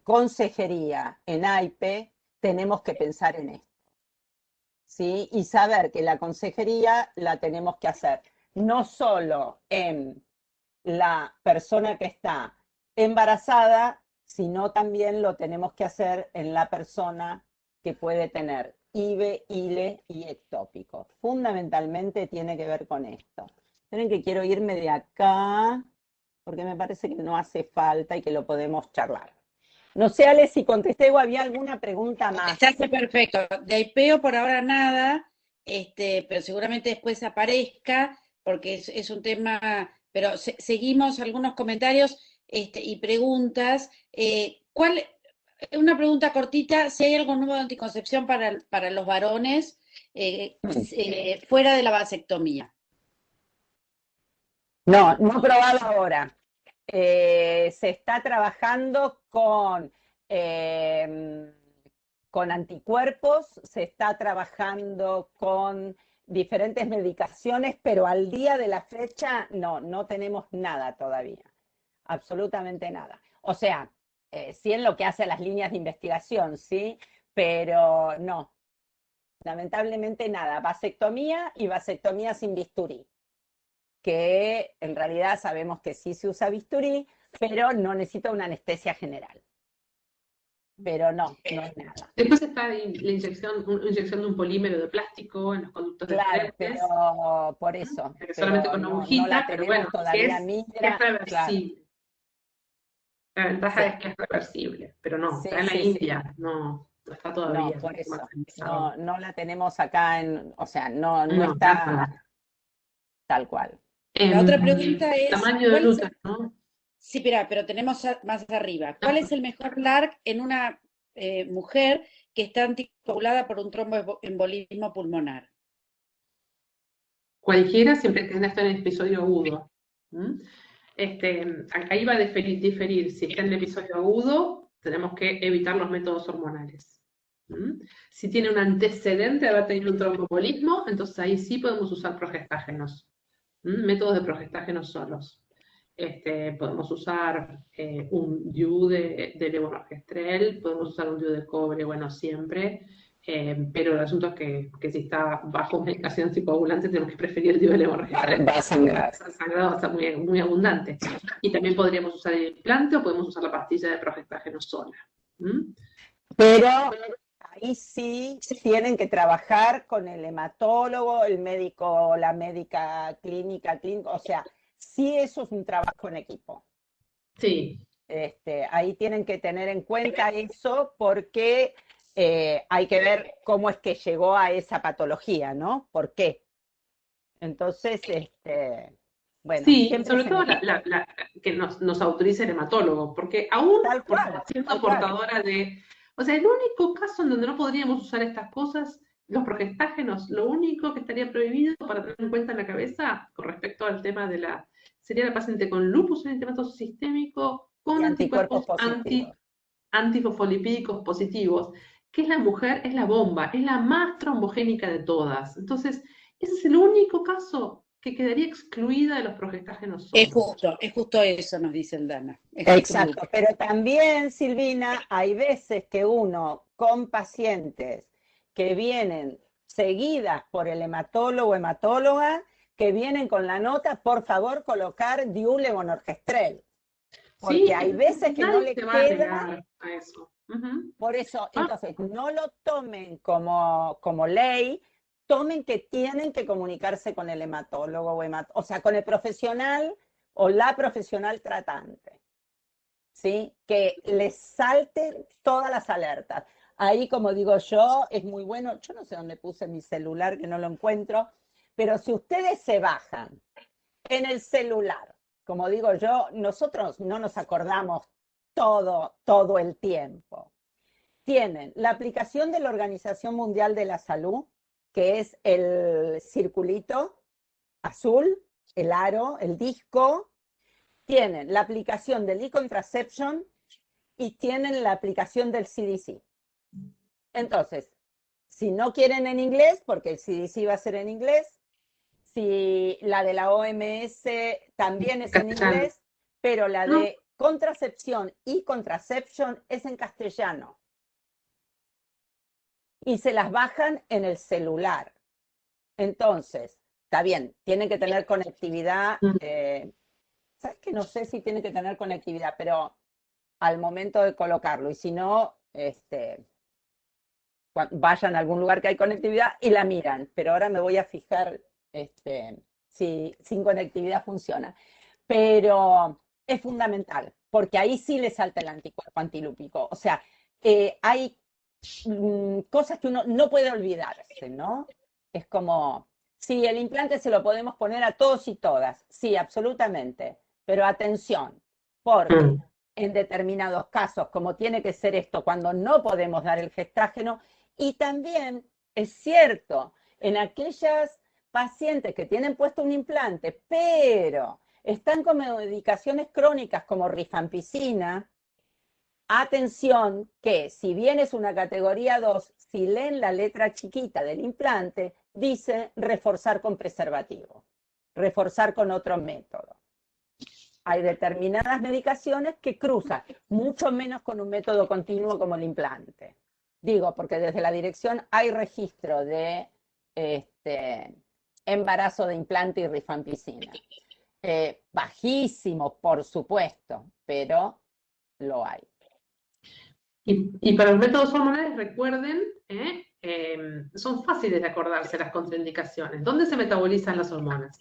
consejería en AIPE, tenemos que pensar en esto. ¿Sí? Y saber que la consejería la tenemos que hacer no solo en la persona que está embarazada, sino también lo tenemos que hacer en la persona que puede tener IVE, ILE y ectópico. Fundamentalmente tiene que ver con esto. Miren que quiero irme de acá, porque me parece que no hace falta y que lo podemos charlar. No sé, Ale, si contesté o había alguna pregunta más. Está perfecto. De IPEO por ahora nada, pero seguramente después aparezca, porque es un tema, pero seguimos algunos comentarios y preguntas. Una pregunta cortita, si hay algo nuevo de anticoncepción para los varones fuera de la vasectomía. No, no probado ahora. Se está trabajando con anticuerpos, se está trabajando con diferentes medicaciones, pero al día de la fecha no tenemos nada todavía, absolutamente nada. O sea, sí en lo que hace a las líneas de investigación, sí, pero no, lamentablemente nada, vasectomía y vasectomía sin bisturí, que en realidad sabemos que sí se usa bisturí, pero no necesita una anestesia general. Pero no es nada. Después está la inyección de un polímero de plástico en los conductos de Claro, frentes. pero por eso. Solamente con una agujita, no la pero tenemos bueno, todavía es migra. reversible. Claro. La ventaja Sí. es que es reversible, pero no, Sí, está en la sí, India, no está todavía. No, por eso. No, No la tenemos acá o sea, no está nada. tal cual. La otra pregunta es, tamaño de útero, ¿no? Sí, pero tenemos más arriba. ¿Cuál es el mejor LARC en una mujer que está anticoagulada por un tromboembolismo pulmonar? Cualquiera, siempre que esté en el episodio agudo. Ahí va a diferir. Si está en el episodio agudo, tenemos que evitar los métodos hormonales. Si tiene un antecedente de haber tenido un tromboembolismo, entonces ahí sí podemos usar progestágenos. Métodos de progestágenos solos. Podemos usar un DIU de levonorgestrel, podemos usar un DIU de cobre, bueno, siempre, pero el asunto es que si está bajo medicación anticoagulante tenemos que preferir el DIU de levonorgestrel. Va a sangrar. El sangrado va a estar muy, muy abundante. Y también podríamos usar el implante o podemos usar la pastilla de progestágeno sola. Pero ahí sí tienen que trabajar con el hematólogo, el médico, la médica clínica, o sea, sí eso es un trabajo en equipo. Sí. Ahí tienen que tener en cuenta eso porque hay que ver cómo es que llegó a esa patología, ¿no? ¿Por qué? Entonces, bueno. Sí, sobre todo que nos autorice el hematólogo, porque aún siendo portadora de... O sea, el único caso en donde no podríamos usar estas cosas, los progestágenos, lo único que estaría prohibido para tener en cuenta en la cabeza con respecto al tema sería la paciente con lupus eritematoso sistémico, con anticuerpos antifosfolipídicos positivos, que es la mujer, es la bomba, es la más trombogénica de todas. Entonces, ese es el único caso que quedaría excluida de los progestágenos solos. Es justo eso, nos dice el Dana. Exacto, pero también, Silvina, hay veces que uno con pacientes que vienen seguidas por el hematólogo o hematóloga, que vienen con la nota, por favor, colocar DIU levonorgestrel. Porque sí, hay veces que no le queda a eso. Por eso, entonces, no lo tomen como ley, tomen que tienen que comunicarse con el hematólogo o sea, con el profesional o la profesional tratante, ¿sí? Que les salten todas las alertas. Ahí, como digo yo, es muy bueno, yo no sé dónde puse mi celular, que no lo encuentro, pero si ustedes se bajan en el celular, como digo yo, nosotros no nos acordamos todo el tiempo. Tienen la aplicación de la Organización Mundial de la Salud, que es el circulito azul, el aro, el disco. Tienen la aplicación del e-contraception y tienen la aplicación del CDC. Entonces, si no quieren en inglés, porque el CDC va a ser en inglés, si la de la OMS también es en inglés, pero la de contracepción y contraception es en castellano. Y se las bajan en el celular. Entonces, está bien, tienen que tener conectividad, ¿sabes que no sé si tienen que tener conectividad, pero al momento de colocarlo, y si no, vayan a algún lugar que hay conectividad y la miran, pero ahora me voy a fijar si sin conectividad funciona. Pero es fundamental, porque ahí sí le salta el anticuerpo antilúpico. O sea, hay cosas que uno no puede olvidarse, ¿no? Es como, sí, el implante se lo podemos poner a todos y todas, sí, absolutamente, pero atención, porque en determinados casos, como tiene que ser esto, cuando no podemos dar el gestrágeno, y también es cierto, en aquellas pacientes que tienen puesto un implante, pero están con medicaciones crónicas como rifampicina, atención que si bien es una categoría 2, si leen la letra chiquita del implante, dice reforzar con preservativo, reforzar con otro método. Hay determinadas medicaciones que cruzan, mucho menos con un método continuo como el implante. Digo, porque desde la dirección hay registro de embarazo de implante y rifampicina. Bajísimo, por supuesto, pero lo hay. Y para los métodos hormonales, recuerden, son fáciles de acordarse las contraindicaciones. ¿Dónde se metabolizan las hormonas?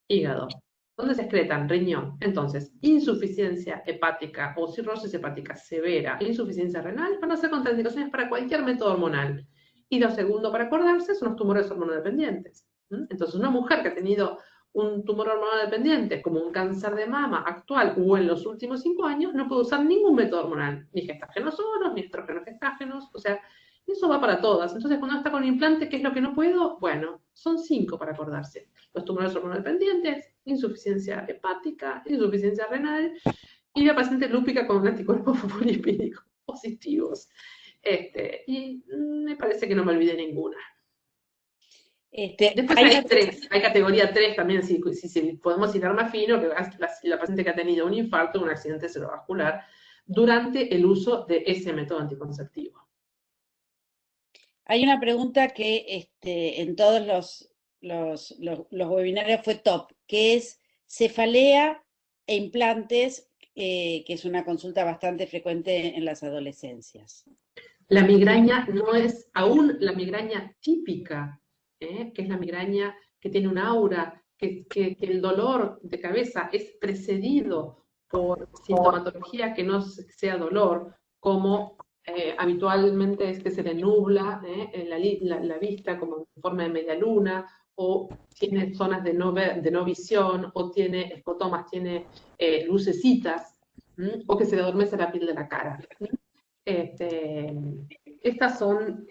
Hígado. ¿Dónde se excretan? Riñón. Entonces, insuficiencia hepática o cirrosis hepática severa, insuficiencia renal, van a ser contraindicaciones para cualquier método hormonal. Y lo segundo para acordarse son los tumores hormonodependientes. Entonces, una mujer que ha tenido un tumor hormonodependiente, como un cáncer de mama actual o en los últimos 5 años, no puede usar ningún método hormonal, ni gestágenos solos, ni estrógenos gestágenos, o sea, eso va para todas. Entonces, cuando está con implante, ¿qué es lo que no puedo? Bueno, son 5 para acordarse. Los tumores hormonodependientes, insuficiencia hepática, insuficiencia renal, y la paciente lúpica con anticuerpos fosfolipídicos positivos. Y me parece que no me olvidé ninguna. Después hay 3, hay categoría 3 también, si podemos ir más fino, que la paciente que ha tenido un infarto o un accidente cerebrovascular durante el uso de ese método anticonceptivo. Hay una pregunta que en todos los webinarios fue top, que es cefalea e implantes, que es una consulta bastante frecuente en las adolescencias. La migraña no es aún la migraña típica, que es la migraña que tiene un aura, que el dolor de cabeza es precedido por sintomatología que no sea dolor, como habitualmente es que se le nubla la vista como en forma de media luna, o tiene zonas de no visión, o tiene escotomas, tiene lucecitas, o que se le adormece la piel de la cara. Estas son,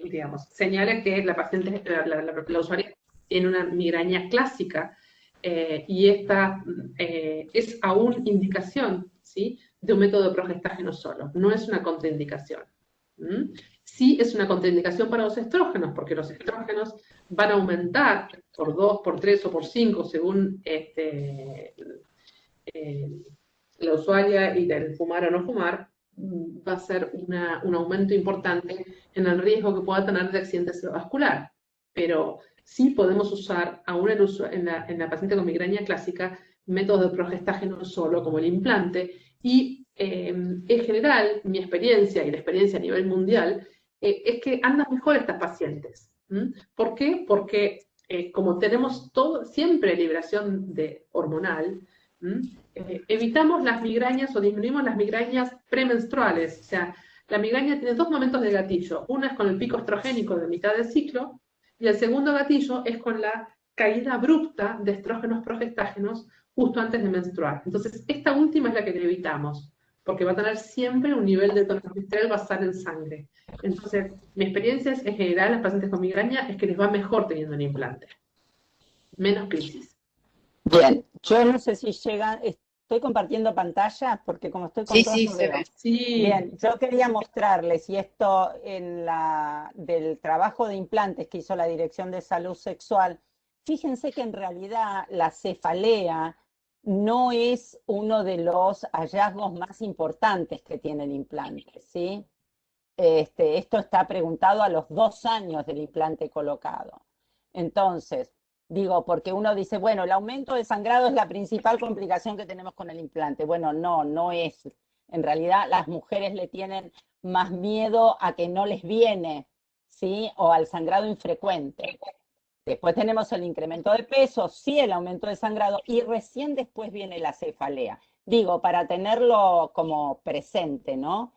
digamos, señales que la paciente, la usuaria tiene una migraña clásica, y esta es aún indicación, ¿sí?, de un método de progestágeno solo, no es una contraindicación. Sí es una contraindicación para los estrógenos, porque los estrógenos van a aumentar por 2, por 3 o por 5, según la usuaria, y del fumar o no fumar, va a ser un aumento importante en el riesgo que pueda tener de accidente cerebrovascular. Pero sí podemos usar, aún en la paciente con migraña clásica, métodos de progestágeno solo, como el implante, y en general, mi experiencia y la experiencia a nivel mundial, es que andan mejor estas pacientes. ¿Por qué? Porque como tenemos siempre liberación hormonal, evitamos las migrañas o disminuimos las migrañas premenstruales. O sea, la migraña tiene 2 momentos de gatillo. Uno es con el pico estrogénico de mitad del ciclo, y el segundo gatillo es con la caída abrupta de estrógenos progestágenos justo antes de menstruar. Entonces, esta última es la que le evitamos, porque va a tener siempre un nivel de tono menstrual basal en sangre. Entonces, mi experiencia es, en general, las pacientes con migraña es que les va mejor teniendo un implante. Menos crisis. Bien, yo no sé si llegan, estoy compartiendo pantalla porque como estoy con todos no veo. Sí. Bien, yo quería mostrarles, y esto del trabajo de implantes que hizo la Dirección de Salud Sexual, fíjense que en realidad la cefalea no es uno de los hallazgos más importantes que tiene el implante, ¿sí? Esto está preguntado a los 2 años del implante colocado. Entonces, Digo, porque uno dice, bueno, el aumento de sangrado es la principal complicación que tenemos con el implante. Bueno, no es. En realidad, las mujeres le tienen más miedo a que no les viene, ¿sí? O al sangrado infrecuente. Después tenemos el incremento de peso, sí el aumento de sangrado, y recién después viene la cefalea. Digo, para tenerlo como presente, ¿no?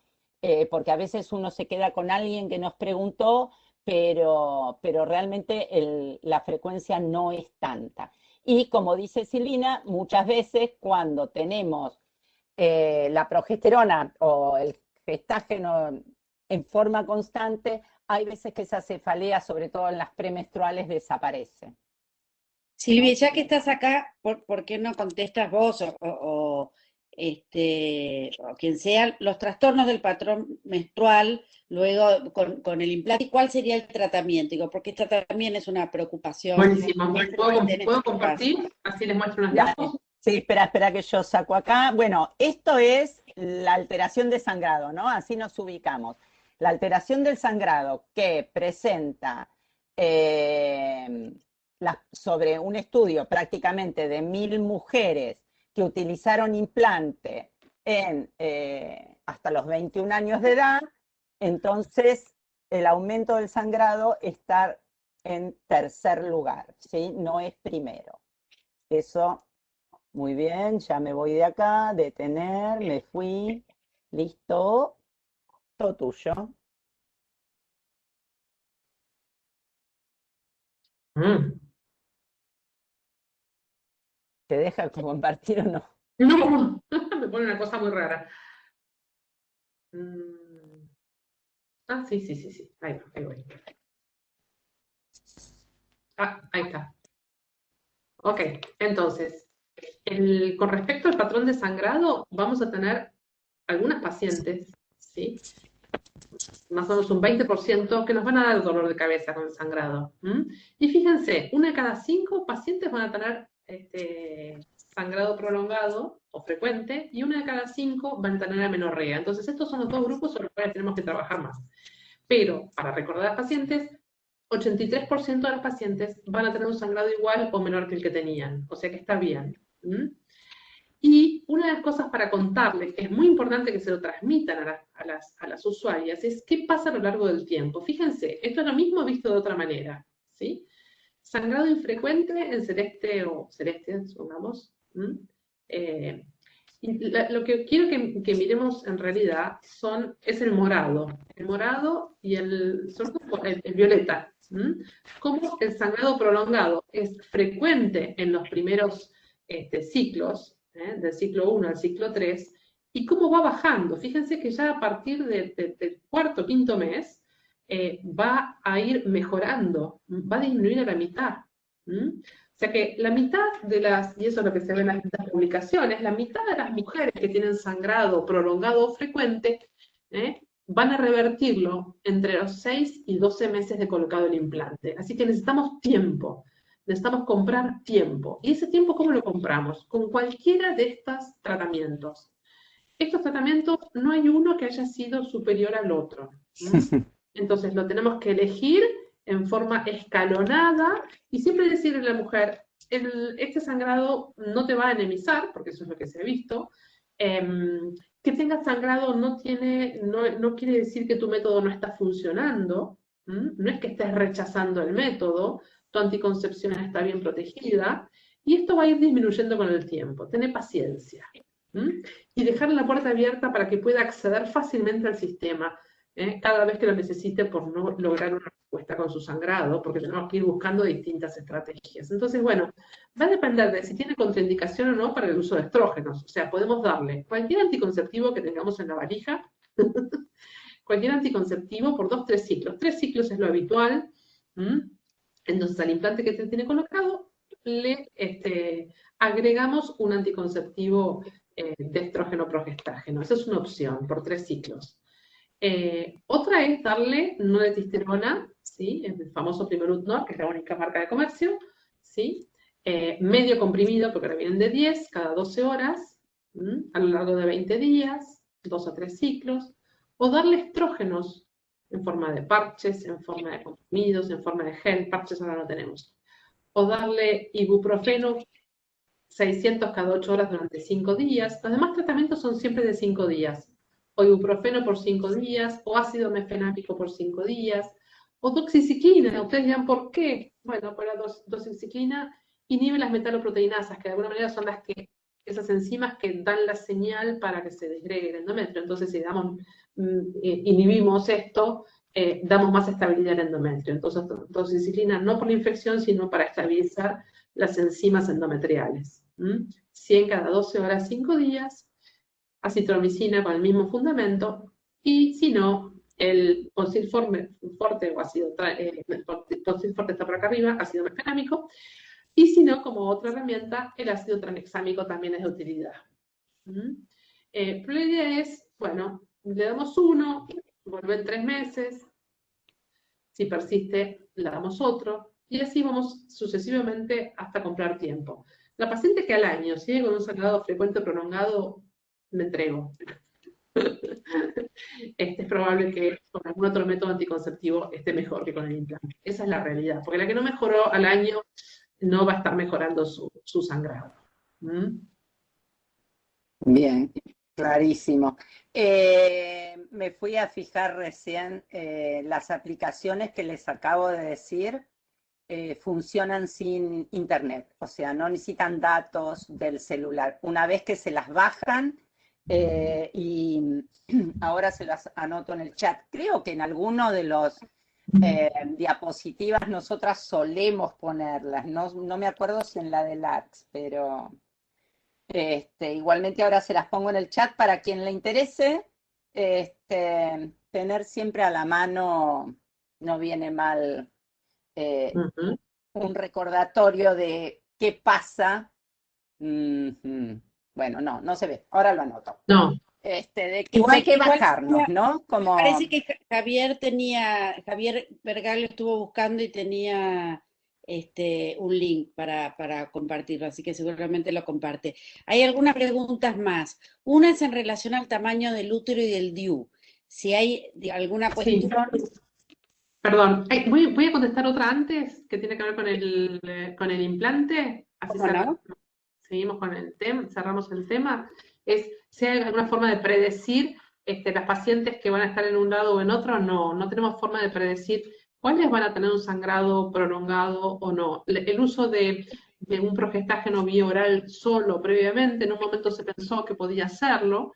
Porque a veces uno se queda con alguien que nos preguntó, pero realmente la frecuencia no es tanta. Y como dice Silvina, muchas veces cuando tenemos la progesterona o el gestágeno en forma constante, hay veces que esa cefalea, sobre todo en las premenstruales, desaparece. Silvia, ya que estás acá, ¿por qué no contestas vos o quien sea los trastornos del patrón menstrual luego con el implante? ¿Y cuál sería el tratamiento? Digo, porque esta también es una preocupación. Buenísimo. ¿Puedo compartir? Así les muestro unas diapositivas. Sí, espera que yo saco acá. Bueno, esto es la alteración de sangrado, ¿no? Así nos ubicamos. La alteración del sangrado que presenta sobre un estudio prácticamente de 1000 mujeres que utilizaron implante hasta los 21 años de edad, entonces el aumento del sangrado está en tercer lugar, ¿sí? No es primero. Eso, muy bien, ya me voy de acá, detener, me fui, listo, todo tuyo. ¿Te deja compartir o no? No, me pone una cosa muy rara. Ah, sí. Ahí voy. Ah, ahí está. Ok, entonces, con respecto al patrón de sangrado, vamos a tener algunas pacientes, ¿sí? Más o menos un 20% que nos van a dar dolor de cabeza con el sangrado. Y fíjense, 1 de cada 5 pacientes van a tener sangrado prolongado o frecuente, y 1 de cada 5 van a tener amenorrea. Entonces, estos son los dos grupos sobre los cuales tenemos que trabajar más. Pero, para recordar a las pacientes, 83% de las pacientes van a tener un sangrado igual o menor que el que tenían. O sea que está bien. Y una de las cosas para contarles, que es muy importante que se lo transmitan a las usuarias, es qué pasa a lo largo del tiempo. Fíjense, esto es lo mismo visto de otra manera, ¿sí? Sangrado infrecuente en celeste o celeste, supongamos. Y lo que quiero que miremos en realidad es el morado y sobre todo el violeta. Cómo el sangrado prolongado es frecuente en los primeros ciclos, del ciclo 1 al ciclo 3, y cómo va bajando. Fíjense que ya a partir del cuarto, quinto mes, va a ir mejorando, va a disminuir a la mitad. O sea que la mitad y eso es lo que se ve en las publicaciones, la mitad de las mujeres que tienen sangrado prolongado o frecuente, van a revertirlo entre los 6 y 12 meses de colocado el implante. Así que necesitamos tiempo. Necesitamos comprar tiempo. ¿Y ese tiempo cómo lo compramos? Con cualquiera de estos tratamientos. Estos tratamientos no hay uno que haya sido superior al otro. Entonces lo tenemos que elegir en forma escalonada y siempre decirle a la mujer, este sangrado no te va a anemizar, porque eso es lo que se ha visto. Que tengas sangrado no quiere decir que tu método no está funcionando. No es que estés rechazando el método, tu anticoncepción está bien protegida, y esto va a ir disminuyendo con el tiempo. Tené paciencia. Y dejar la puerta abierta para que pueda acceder fácilmente al sistema cada vez que lo necesite por no lograr una respuesta con su sangrado, porque tenemos que ir buscando distintas estrategias. Entonces, bueno, va a depender de si tiene contraindicación o no para el uso de estrógenos. O sea, podemos darle cualquier anticonceptivo que tengamos en la valija, cualquier anticonceptivo por 2-3 ciclos. 3 ciclos es lo habitual. Entonces, al implante que se tiene colocado, le agregamos un anticonceptivo de estrógeno progestágeno. Esa es una opción por 3 ciclos. Otra es darle noletestosterona, ¿sí? El famoso Primerut-Nor, que es la única marca de comercio, ¿sí? Medio comprimido, porque ahora vienen de 10 cada 12 horas, a lo largo de 20 días, 2 a 3 ciclos, o darle estrógenos en forma de parches, en forma de comprimidos, en forma de gel. Parches ahora no tenemos. o darle ibuprofeno 600 cada 8 horas durante 5 días. Los demás tratamientos son siempre de 5 días. O ibuprofeno por 5 días, o ácido mefenámico por 5 días, o doxiciclina. Ustedes dirán, ¿por qué? Bueno, pues la doxiciclina inhibe las metaloproteinasas, que de alguna manera son esas enzimas que dan la señal para que se desgregue el endometrio. Entonces, si inhibimos esto, damos más estabilidad al endometrio. Entonces, doxiciclina no por la infección, sino para estabilizar las enzimas endometriales. 100 cada 12 horas, 5 días, acitromicina con el mismo fundamento, y si no, el Poncil-Forte o ácido, Poncil-Forte está por acá arriba, ácido mefenámico, y si no, como otra herramienta, el ácido tranexámico también es de utilidad. Pero la idea es, bueno, le damos uno, vuelve en 3 meses, si persiste, le damos otro, y así vamos sucesivamente hasta comprar tiempo. La paciente que al año sigue con un sangrado frecuente prolongado, me entrego. Es probable que con algún otro método anticonceptivo esté mejor que con el implante. Esa es la realidad, porque la que no mejoró al año no va a estar mejorando su sangrado. Bien, clarísimo. Me fui a fijar recién las aplicaciones que les acabo de decir. Funcionan sin internet, o sea, no necesitan datos del celular. Una vez que se las bajan, y ahora se las anoto en el chat, creo que en alguno de los diapositivas nosotras solemos ponerlas, no me acuerdo si en la del ARTS, pero igualmente ahora se las pongo en el chat para quien le interese. Tener siempre a la mano no viene mal. Un recordatorio de qué pasa. Bueno, no se ve, ahora lo anoto. No. De que bajarnos, ¿no? Como... Parece que Javier Vergallo estuvo buscando y tenía un link para compartirlo, así que seguramente lo comparte. Hay algunas preguntas más. Una es en relación al tamaño del útero y del DIU. Si hay alguna cuestión... Sí. Perdón, voy a contestar otra antes, que tiene que ver con el implante. Así seguimos con el tema, cerramos el tema. Si hay alguna forma de predecir las pacientes que van a estar en un lado o en otro. No tenemos forma de predecir cuáles van a tener un sangrado prolongado o no. El uso de un progestágeno bioral solo previamente, en un momento se pensó que podía hacerlo.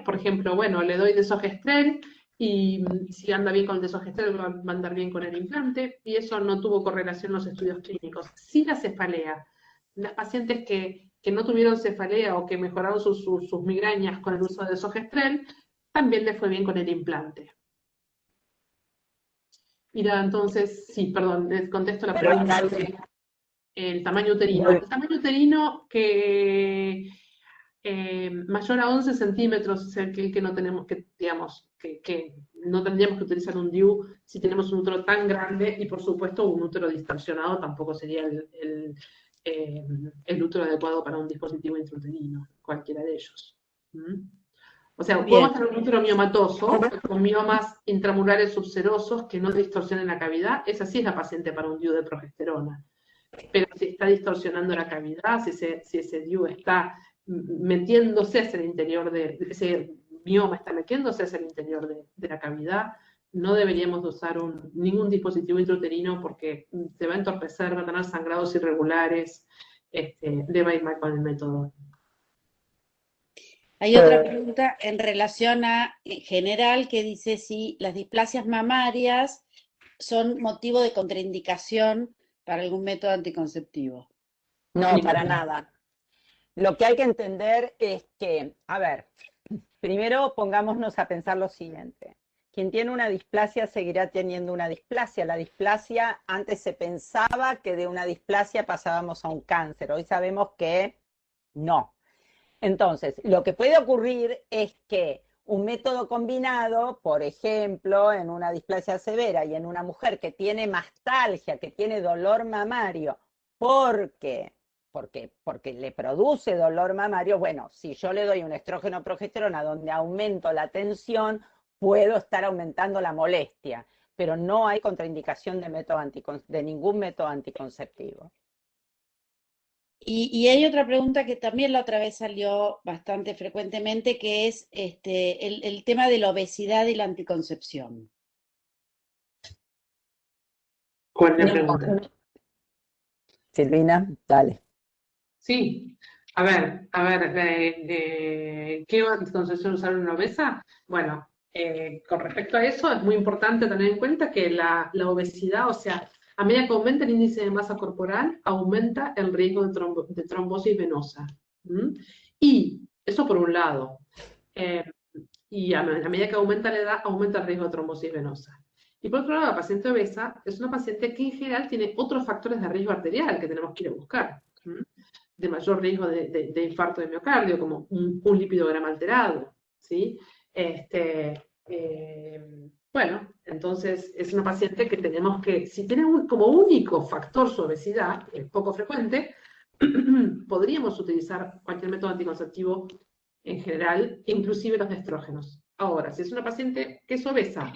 Por ejemplo, bueno, le doy desogestrel, y si anda bien con el desogestrel va a andar bien con el implante, y eso no tuvo correlación en los estudios clínicos. Sí la cefalea. Las pacientes que no tuvieron cefalea o que mejoraron sus migrañas con el uso de desogestrel, también les fue bien con el implante. Mira, entonces, sí, perdón, les contesto la pregunta. El tamaño uterino. El tamaño uterino que mayor a 11 centímetros, o sea, que no tenemos que, digamos, que no tendríamos que utilizar un DIU si tenemos un útero tan grande, y por supuesto un útero distorsionado tampoco sería el útero adecuado para un dispositivo intrauterino, cualquiera de ellos. O sea, podemos tener un útero miomatoso, con miomas intramurales subserosos que no distorsionen la cavidad. Esa sí es la paciente para un DIU de progesterona. Pero si está distorsionando la cavidad, si ese DIU está metiéndose hacia el interior ese mioma está metiéndose hacia el interior de la cavidad, no deberíamos de usar ningún dispositivo intrauterino, porque se va a entorpecer, va a tener sangrados irregulares, le va a ir mal con el método. Hay otra pregunta en relación en general, que dice si las displasias mamarias son motivo de contraindicación para algún método anticonceptivo. No, para nada. Lo que hay que entender es que, a ver, primero pongámonos a pensar lo siguiente. Quien tiene una displasia seguirá teniendo una displasia. La displasia, antes se pensaba que de una displasia pasábamos a un cáncer. Hoy sabemos que no. Entonces, lo que puede ocurrir es que un método combinado, por ejemplo, en una displasia severa y en una mujer que tiene mastalgia, que tiene dolor mamario, porque le produce dolor mamario, bueno, si yo le doy un estrógeno progesterona donde aumento la tensión, puedo estar aumentando la molestia, pero no hay contraindicación de ningún método anticonceptivo. Y hay otra pregunta que también la otra vez salió bastante frecuentemente, que es el tema de la obesidad y la anticoncepción. ¿Cuál es la pregunta? Silvina, dale. Sí, a ver, ¿qué anticoncepción usar en una obesa? Bueno, con respecto a eso es muy importante tener en cuenta que la obesidad, o sea, a medida que aumenta el índice de masa corporal, aumenta el riesgo de trombosis venosa. ¿Mm? Y eso por un lado. Eh, y a medida que aumenta la edad, aumenta el riesgo de trombosis venosa. Y por otro lado, la paciente obesa es una paciente que en general tiene otros factores de riesgo arterial que tenemos que ir a buscar. ¿Mm? De mayor riesgo de infarto de miocardio, como un lipidograma alterado, ¿sí? Bueno, entonces es una paciente que tenemos que, si tiene como único factor su obesidad, que es poco frecuente, podríamos utilizar cualquier método anticonceptivo en general, inclusive los de estrógenos. Ahora, si es una paciente que es obesa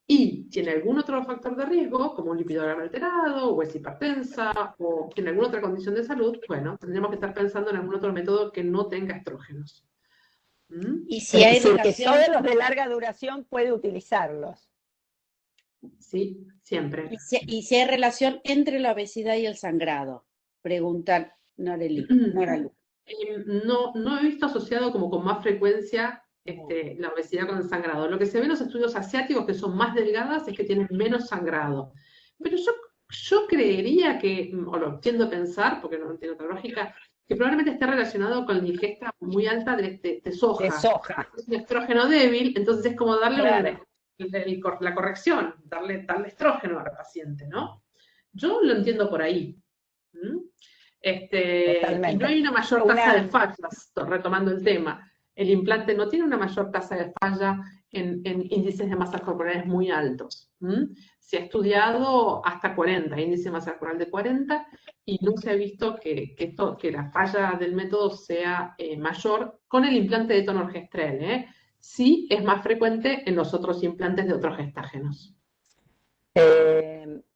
y tiene algún otro factor de riesgo, como un lipidograma alterado, o es hipertensa, o tiene alguna otra condición de salud, bueno, tendríamos que estar pensando en algún otro método que no tenga estrógenos. ¿Mm? Y si hay Sí, que relación, todos los de larga duración puede utilizarlos. Sí, siempre. y si hay relación entre la obesidad y el sangrado, pregunta Noralu. No he visto asociado como con más frecuencia la obesidad con el sangrado. Lo que se ve en los estudios asiáticos, que son más delgadas, es que tienen menos sangrado. Pero yo creería que, o lo tiendo a pensar, porque no tiene otra lógica, que probablemente esté relacionado con la ingesta muy alta de soja. De soja. Es un estrógeno débil, entonces es como darle Claro. la corrección, darle estrógeno al paciente, ¿no? Yo lo entiendo por ahí. ¿Mm? Y no Totalmente. hay una mayor tasa de fallas, retomando el tema. El implante no tiene una mayor tasa de falla en índices de masas corporales muy altos. Se ha estudiado hasta 40, índice de masa corporal de 40, y no se ha visto que la falla del método sea mayor con el implante de tonorgestrel. Sí es más frecuente en los otros implantes de otros gestágenos.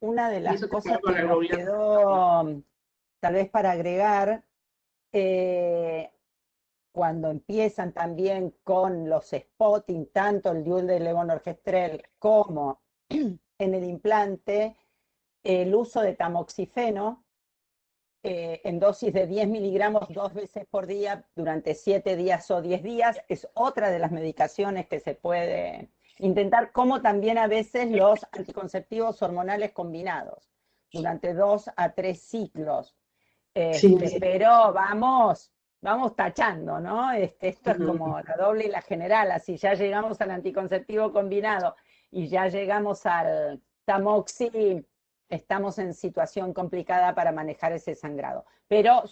Una de Y las eso te cosas con que la nos globulitis. quedó, tal vez para agregar, cuando empiezan también con los spotting, tanto el dual de levonorgestrel como en el implante, el uso de tamoxifeno en dosis de 10 miligramos 2 veces por día durante 7 días o 10 días es otra de las medicaciones que se puede intentar, como también a veces los anticonceptivos hormonales combinados durante 2 a 3 ciclos. Sí. Pero vamos tachando, ¿no? Esto es como la doble y la general, así ya llegamos al anticonceptivo combinado y ya llegamos al tamoxi, estamos en situación complicada para manejar ese sangrado. Pero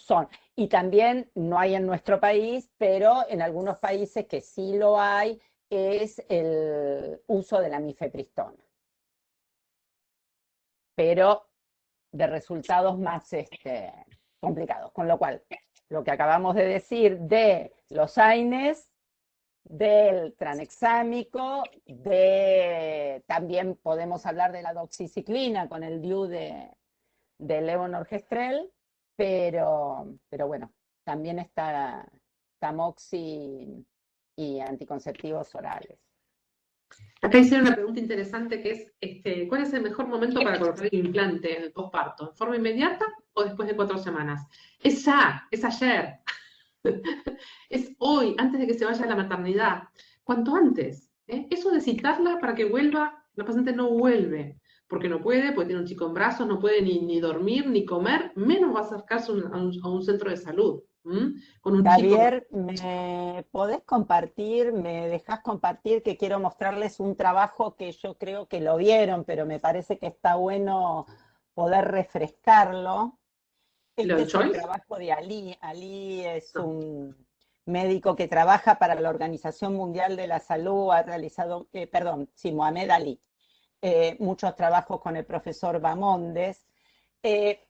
y también no hay en nuestro país, pero en algunos países que sí lo hay, es el uso de la mifepristona. Pero de resultados más complicados. Con lo cual, lo que acabamos de decir de los AINES, del tranexámico, también podemos hablar de la doxiciclina con el DIU de levonorgestrel, pero bueno, también está tamoxi y anticonceptivos orales. Acá hicieron una pregunta interesante que es, ¿cuál es el mejor momento para colocar el implante en el posparto? ¿En forma inmediata o después de 4 semanas? Es ya, es ayer, es hoy, antes de que se vaya a la maternidad, cuanto antes. Eso de citarla para que vuelva, la paciente no vuelve, porque no puede, porque tiene un chico en brazos, no puede ni dormir, ni comer, menos va a acercarse a un centro de salud. Con un Javier, chico. ¿me podés compartir, me dejás compartir que quiero mostrarles un trabajo que yo creo que lo vieron, pero me parece que está bueno poder refrescarlo? ¿Lo de Es el Choice? trabajo de Ali. Ali es No. un médico que trabaja para la Organización Mundial de la Salud, ha realizado, Mohamed Ali, muchos trabajos con el profesor Bamondes.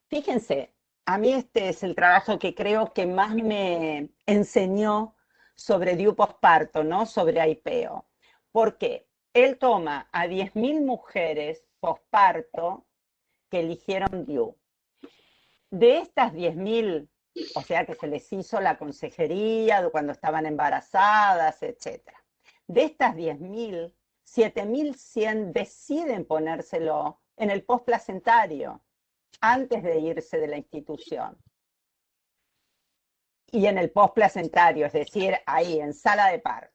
Fíjense, a mí este es el trabajo que creo que más me enseñó sobre DIU posparto, ¿no? Sobre AIPEO. ¿Por qué? Él toma a 10.000 mujeres posparto que eligieron DIU. De estas 10.000 O sea que se les hizo la consejería cuando estaban embarazadas, etc. De estas 10.000, 7.100 deciden ponérselo en el postplacentario antes de irse de la institución. Y en el postplacentario, es decir, ahí en sala de parto.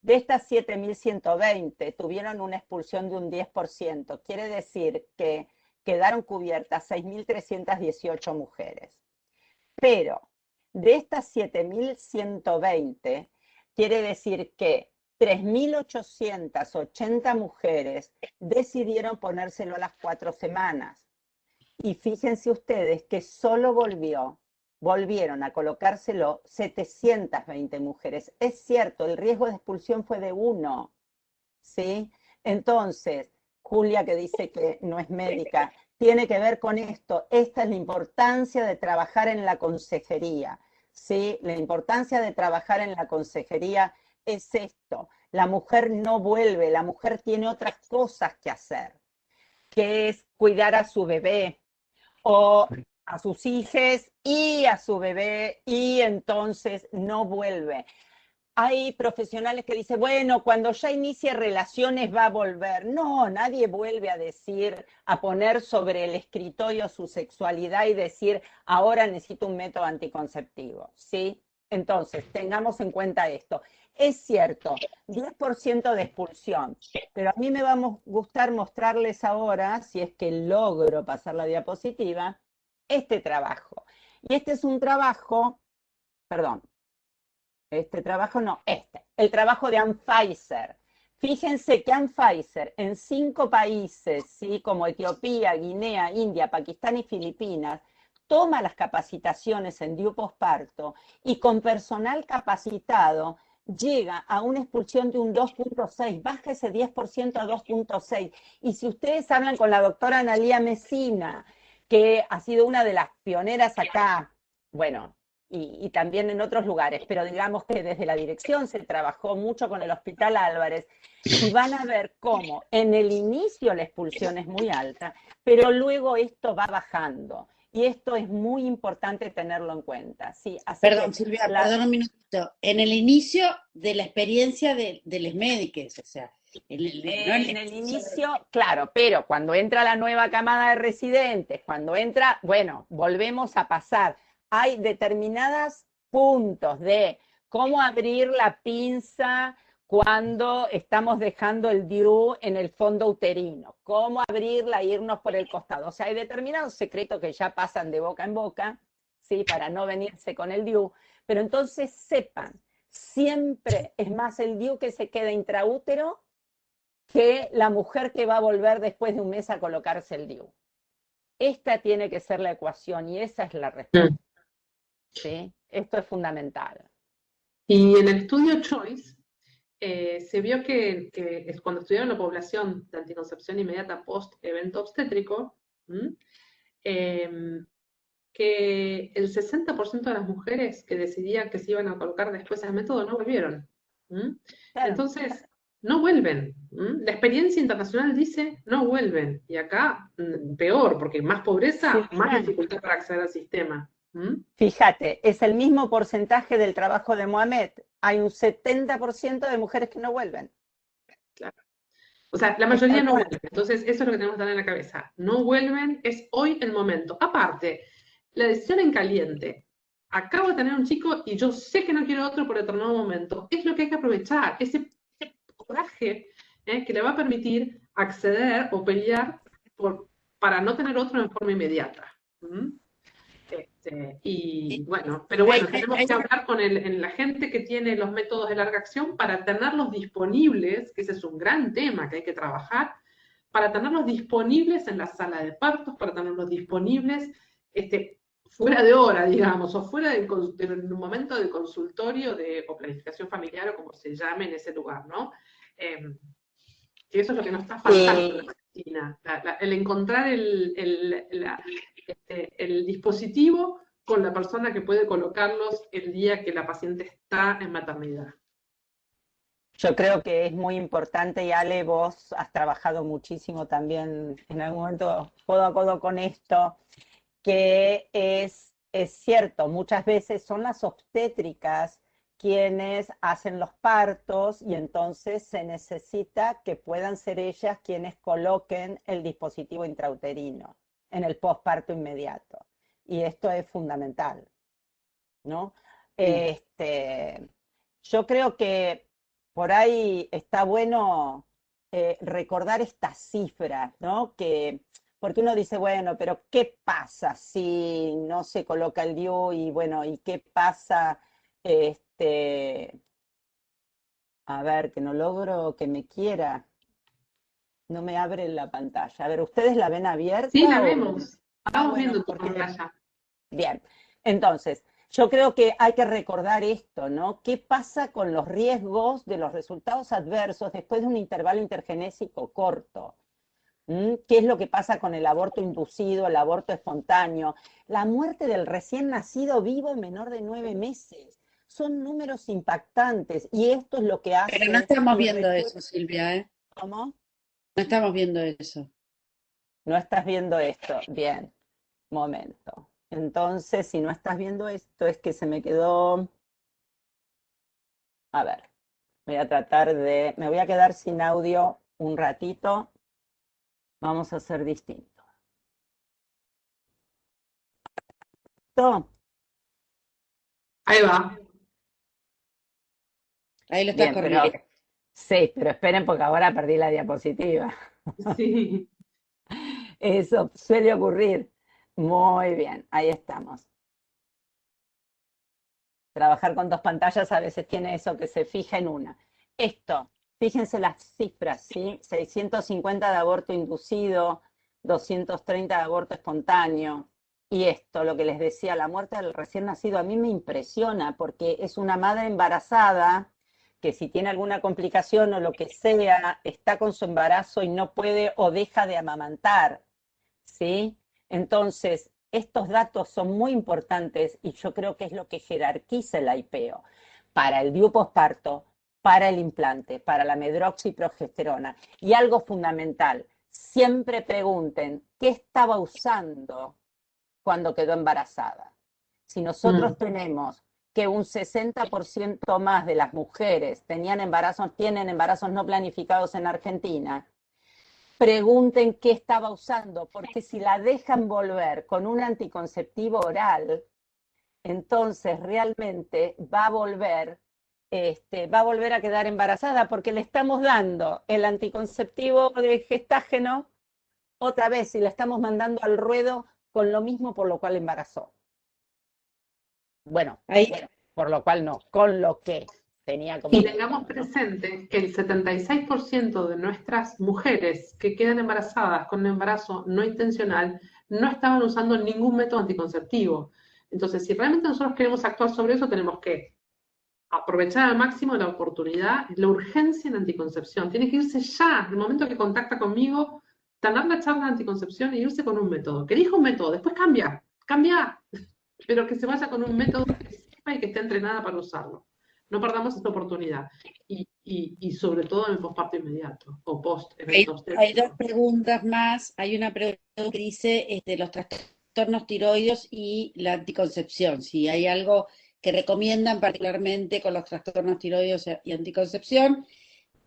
De estas 7.120 tuvieron una expulsión de un 10%. Quiere decir que quedaron cubiertas 6.318 mujeres. Pero de estas 7.120, quiere decir que 3.880 mujeres decidieron ponérselo a las 4 semanas. Y fíjense ustedes que solo volvieron a colocárselo 720 mujeres. Es cierto, el riesgo de expulsión fue de 1, ¿sí? Entonces, Julia, que dice que no es médica, tiene que ver con esto. Esta es la importancia de trabajar en la consejería, ¿sí? La importancia de trabajar en la consejería es esto. La mujer no vuelve, la mujer tiene otras cosas que hacer, que es cuidar a su bebé, o a sus hijos y a su bebé, y entonces no vuelve. Hay profesionales que dicen, bueno, cuando ya inicie relaciones va a volver. No, nadie vuelve a decir, a poner sobre el escritorio su sexualidad y decir, ahora necesito un método anticonceptivo, ¿sí? Entonces, tengamos en cuenta esto. Es cierto, 10% de expulsión, pero a mí me va a gustar mostrarles ahora, si es que logro pasar la diapositiva, este trabajo. Y este es un trabajo, perdón, el trabajo de Ann Pfizer. Fíjense que Ann Pfizer en 5 países, ¿sí? Como Etiopía, Guinea, India, Pakistán y Filipinas, toma las capacitaciones en DIU posparto y con personal capacitado llega a una expulsión de un 2.6, baja ese 10% a 2.6. Y si ustedes hablan con la doctora Analía Messina, que ha sido una de las pioneras acá, bueno, y también en otros lugares, pero digamos que desde la dirección se trabajó mucho con el Hospital Álvarez, y van a ver cómo en el inicio la expulsión es muy alta, pero luego esto va bajando. Y esto es muy importante tenerlo en cuenta. Sí, así Perdón, que Silvia, perdón un minutito. En el inicio de la experiencia de los médicos, o sea, en el inicio, claro, pero cuando entra la nueva camada de residentes, cuando entra, bueno, volvemos a pasar. Hay determinados puntos de cómo abrir la pinza cuando estamos dejando el DIU en el fondo uterino, cómo abrirla e irnos por el costado. O sea, hay determinados secretos que ya pasan de boca en boca, ¿sí? Para no venirse con el DIU, pero entonces sepan, siempre es más el DIU que se queda intraútero que la mujer que va a volver después de un mes a colocarse el DIU. Esta tiene que ser la ecuación y esa es la respuesta. ¿Sí? Esto es fundamental. Y en el estudio Choice se vio que cuando estudiaron la población de anticoncepción inmediata post-evento obstétrico, que el 60% de las mujeres que decidían que se iban a colocar después del método no volvieron. Claro. Entonces, no vuelven. La experiencia internacional dice no vuelven. Y acá, peor, porque más pobreza, sí, más dificultad para acceder al sistema. Fíjate, es el mismo porcentaje del trabajo de Mohamed. Hay un 70% de mujeres que no vuelven. Claro. O sea, la mayoría no vuelven. Entonces, eso es lo que tenemos que tener en la cabeza. No vuelven, es hoy el momento. Aparte, la decisión en caliente. Acabo de tener un chico y yo sé que no quiero otro por determinado momento. Es lo que hay que aprovechar. Ese coraje que le va a permitir acceder o pelear para no tener otro en forma inmediata. Y bueno, pero bueno, tenemos que hablar con la gente que tiene los métodos de larga acción para tenerlos disponibles, que ese es un gran tema que hay que trabajar, para tenerlos disponibles en la sala de partos, para tenerlos disponibles fuera de hora, digamos, o fuera en un momento de consultorio o planificación familiar o como se llame en ese lugar, ¿no? Que eso es lo que nos está faltando en la Argentina, el encontrar el dispositivo con la persona que puede colocarlos el día que la paciente está en maternidad. Yo creo que es muy importante, y Ale, vos has trabajado muchísimo también en algún momento codo a codo con esto, que es es cierto, muchas veces son las obstétricas quienes hacen los partos y entonces se necesita que puedan ser ellas quienes coloquen el dispositivo intrauterino en el posparto inmediato. Y esto es fundamental, ¿no? Sí. Yo creo que por ahí está bueno recordar estas cifras, ¿no? Porque uno dice, bueno, pero ¿qué pasa si no se coloca el DIU? Y bueno, ¿y qué pasa? A ver, que no logro que me quiera. No me abre la pantalla. A ver, ¿ustedes la ven Sí, la abierta o...? vemos. Ah, Estamos bueno, viendo tu porque... pantalla. Bien, entonces, yo creo que hay que recordar esto, ¿no? ¿Qué pasa con los riesgos de los resultados adversos después de un intervalo intergenésico corto? ¿Qué es lo que pasa con el aborto inducido, el aborto espontáneo? La muerte del recién nacido vivo menor de 9 meses. Son números impactantes y esto es lo que Pero no hace estamos que viendo recuerde... eso, Silvia, ¿eh? ¿Cómo? No estamos viendo eso. No estás viendo esto. Bien, momento. Entonces, si no estás viendo esto, es que se me quedó... A ver, voy a tratar de... Me voy a quedar sin audio un ratito. Vamos a hacer distinto. ¿Listo? Ahí va. Ahí lo estás Bien, pero... corrigiendo. Sí, pero esperen porque ahora perdí la diapositiva. Sí. Eso suele ocurrir. Muy bien, ahí estamos. Trabajar con dos pantallas a veces tiene eso que se fija en una. Esto, fíjense las cifras, ¿sí? 650 de aborto inducido, 230 de aborto espontáneo. Y esto, lo que les decía, la muerte del recién nacido, a mí me impresiona porque es una madre embarazada que si tiene alguna complicación o lo que sea, está con su embarazo y no puede o deja de amamantar, ¿sí? Entonces, estos datos son muy importantes y yo creo que es lo que jerarquiza el IPEO para el DIU posparto, para el implante, para la medroxiprogesterona. Y algo fundamental, siempre pregunten qué estaba usando cuando quedó embarazada. Si nosotros tenemos que un 60% más de las mujeres tienen embarazos no planificados en Argentina, pregunten qué estaba usando, porque si la dejan volver con un anticonceptivo oral, entonces realmente va a volver a quedar embarazada, porque le estamos dando el anticonceptivo de gestágeno otra vez y la estamos mandando al ruedo con lo mismo por lo cual embarazó. Bueno, Ahí, por lo cual no, con lo que tenía como... Y tengamos presente que el 76% de nuestras mujeres que quedan embarazadas con un embarazo no intencional no estaban usando ningún método anticonceptivo. Entonces, si realmente nosotros queremos actuar sobre eso, tenemos que aprovechar al máximo la oportunidad, la urgencia en anticoncepción. Tiene que irse ya, en el momento que contacta conmigo, tener la charla de anticoncepción e irse con un método. Que elija un método, después cambia, pero que se vaya con un método que sepa y que esté entrenada para usarlo. No perdamos esta oportunidad. Y sobre todo en el posparto inmediato o post evento hay dos obstétrico. preguntas más. Hay una pregunta que dice los trastornos tiroides y la anticoncepción. Si hay algo que recomiendan particularmente con los trastornos tiroides y anticoncepción.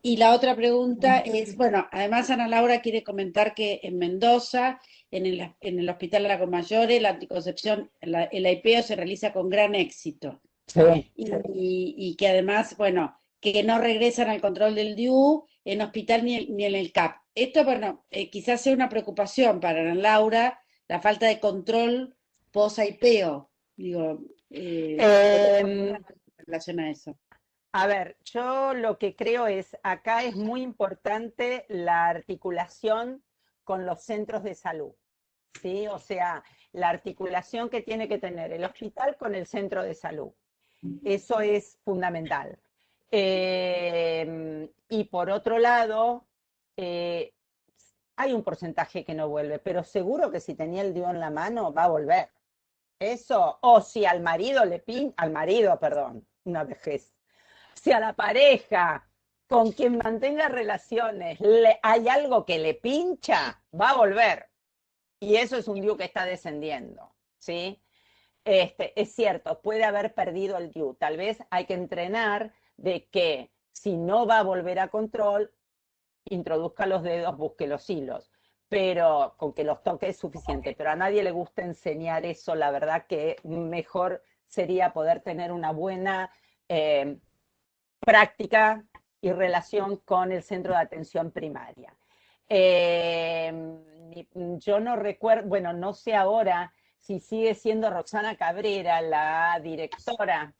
Y la otra pregunta es, bueno, además Ana Laura quiere comentar que en Mendoza, en el Hospital Lago Mayor, la anticoncepción, el IPEO se realiza con gran éxito. Sí. Y que además, bueno, que no regresan al control del DIU en hospital ni en el CAP. Esto, bueno, quizás sea una preocupación para Ana Laura, la falta de control post-IPEO. Digo, Eh, en relación a eso. A ver, yo lo que creo es, acá es muy importante la articulación con los centros de salud, ¿sí? O sea, la articulación que tiene que tener el hospital con el centro de salud. Eso es fundamental. Y por otro lado, eh, hay un porcentaje que no vuelve, pero seguro que si tenía el DIU en la mano va a volver. Eso, o si al marido al marido, perdón, una vejez. Si a la pareja con quien mantenga relaciones hay algo que le pincha, va a volver. Y eso es un DIU que está descendiendo, ¿sí? Es cierto, puede haber perdido el DIU. Tal vez hay que entrenar de que si no va a volver a control, introduzca los dedos, busque los hilos. Pero con que los toque es suficiente. Pero a nadie le gusta enseñar eso. La verdad que mejor sería poder tener una buena práctica y relación con el centro de atención primaria. Yo no recuerdo, bueno, no sé ahora si sigue siendo Roxana Cabrera la directora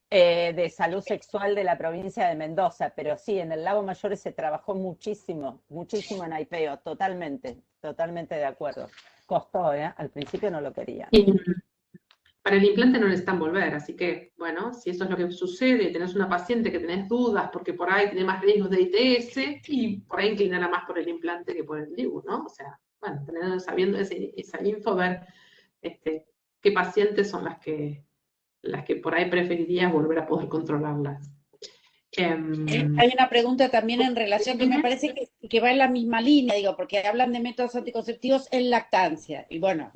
de salud sexual de la provincia de Mendoza, pero sí, en el Lago Mayor se trabajó muchísimo, muchísimo en AIPEO, totalmente, totalmente de acuerdo. Costó, ¿eh? Al principio no lo quería. Y para el implante no necesitan volver, así que, bueno, si eso es lo que sucede y tenés una paciente que tenés dudas porque por ahí tiene más riesgos de ITS, y por ahí inclinará más por el implante que por el DIU, ¿no? O sea, bueno, sabiendo esa info, ver qué pacientes son las que por ahí preferirías volver a poder controlarlas. Hay una pregunta también en relación que me parece que va en la misma línea, digo, porque hablan de métodos anticonceptivos en lactancia. Y bueno,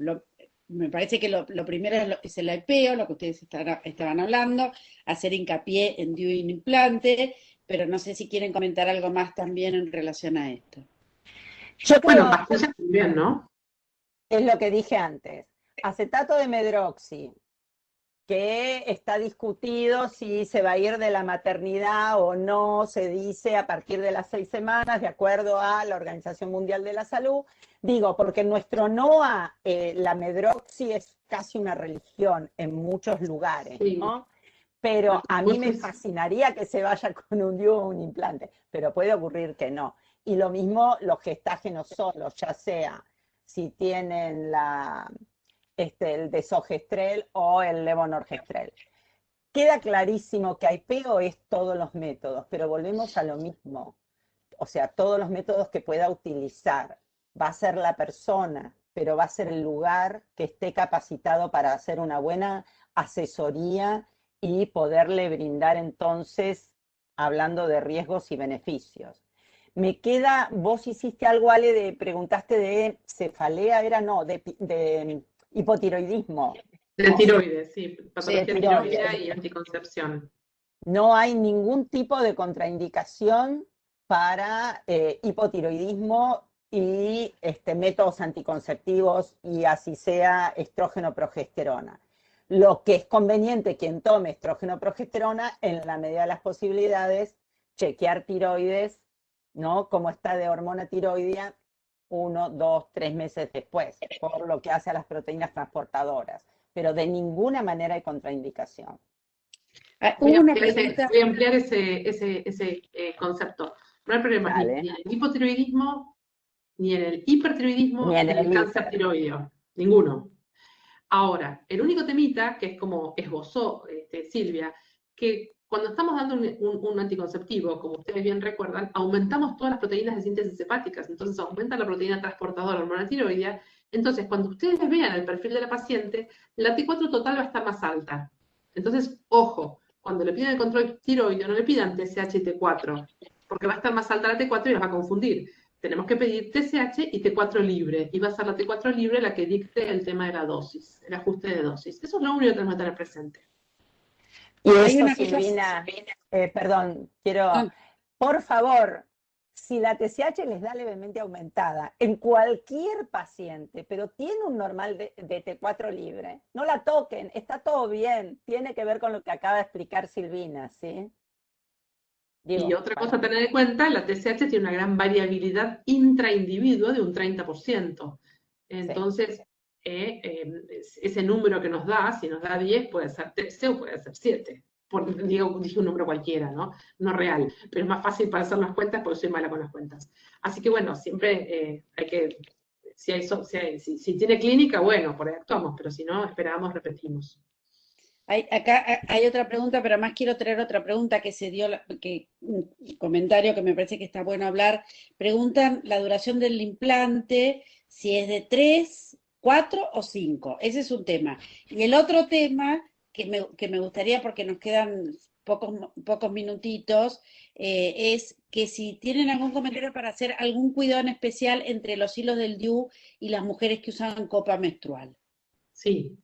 me parece que lo primero es el IPEO, lo que ustedes estaban hablando, hacer hincapié en DIU y en implante, pero no sé si quieren comentar algo más también en relación a esto. Yo creo, bueno, pastillas también, ¿no? es lo que dije antes, acetato de medroxi, que está discutido si se va a ir de la maternidad o no, se dice a partir de las 6 semanas, de acuerdo a la Organización Mundial de la Salud. Digo, porque nuestro NOA, la medroxi es casi una religión en muchos lugares, Sí. ¿no? Pero a mí me fascinaría que se vaya con un DIU o un implante, pero puede ocurrir que no. Y lo mismo los gestágenos solos, ya sea si tienen el desogestrel o el levonorgestrel. Queda clarísimo que AIPEO es todos los métodos, pero volvemos a lo mismo. O sea, todos los métodos que pueda utilizar. Va a ser la persona, pero va a ser el lugar que esté capacitado para hacer una buena asesoría y poderle brindar entonces, hablando de riesgos y beneficios. Me queda, vos hiciste algo, Ale, preguntaste de cefalea, era no, de hipotiroidismo. De tiroides, sí, patología Sí, tiroidea y anticoncepción. No hay ningún tipo de contraindicación para hipotiroidismo y métodos anticonceptivos y así sea estrógeno progesterona. Lo que es conveniente quien tome estrógeno progesterona, en la medida de las posibilidades, chequear tiroides, ¿no? Como está de hormona tiroidea 1, 2, 3 meses después, por lo que hace a las proteínas transportadoras. Pero de ninguna manera hay contraindicación. Voy a ampliar ese concepto. No hay problema ni en el hipotiroidismo, ni en el hipertiroidismo, ni en el cáncer tiroideo. Ninguno. Ahora, el único temita, que es como esbozó Silvia, que cuando estamos dando un anticonceptivo, como ustedes bien recuerdan, aumentamos todas las proteínas de síntesis hepáticas, entonces aumenta la proteína transportadora hormona tiroidea. Entonces, cuando ustedes vean el perfil de la paciente, la T4 total va a estar más alta. Entonces, ojo, cuando le piden el control tiroideo, no le pidan TSH y T4, porque va a estar más alta la T4 y los va a confundir. Tenemos que pedir TSH y T4 libre, y va a ser la T4 libre la que dicte el tema de la dosis, el ajuste de dosis. Eso es lo único que tenemos que tener presente. Y eso, Silvina, perdón, por favor, si la TSH les da levemente aumentada en cualquier paciente, pero tiene un normal de T4 libre, no la toquen, está todo bien, tiene que ver con lo que acaba de explicar Silvina, ¿sí? Digo, y otra cosa a tener en cuenta, la TSH tiene una gran variabilidad intraindividuo de un 30%. Entonces, ese número que nos da, si nos da 10, puede ser 13 o puede ser 7. Dije un número cualquiera, ¿no? No real, pero es más fácil para hacer las cuentas porque soy mala con las cuentas. Así que bueno, siempre hay que, si tiene clínica, bueno, por ahí actuamos, pero si no, esperamos, repetimos. Acá hay otra pregunta, pero más quiero traer otra pregunta que se dio, un comentario que me parece que está bueno hablar. Preguntan la duración del implante, si es de 3, 4 o 5. Ese es un tema. Y el otro tema que me gustaría, porque nos quedan pocos minutitos, es que si tienen algún comentario para hacer algún cuidado en especial entre los hilos del DIU y las mujeres que usan copa menstrual. Sí.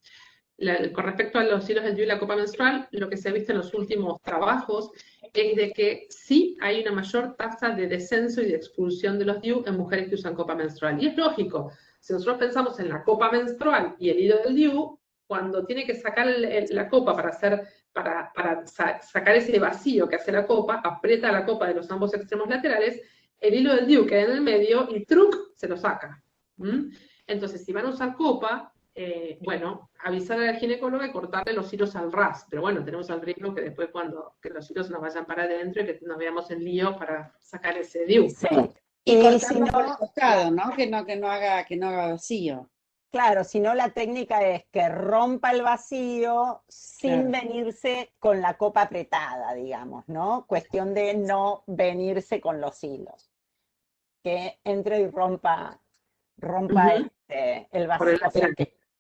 Con respecto a los hilos del DIU y la copa menstrual, lo que se ha visto en los últimos trabajos es de que sí hay una mayor tasa de descenso y de expulsión de los DIU en mujeres que usan copa menstrual. Y es lógico, si nosotros pensamos en la copa menstrual y el hilo del DIU, cuando tiene que sacar la copa para sacar ese vacío que hace la copa, aprieta la copa de los ambos extremos laterales, el hilo del DIU queda en el medio y ¡truc! Se lo saca. Entonces, si van a usar copa, bueno, avisar a la ginecóloga y cortarle los hilos al ras, pero bueno, tenemos el riesgo que después que los hilos nos vayan para adentro y que nos veamos en lío para sacar ese DIU. Sí. Y cortarlo si no, por el costado, ¿no? Que no haga vacío. Claro, si no la técnica es que rompa el vacío sin venirse con la copa apretada, digamos, ¿no? Cuestión de no venirse con los hilos. Que entre y rompa el vacío. Por el lateral.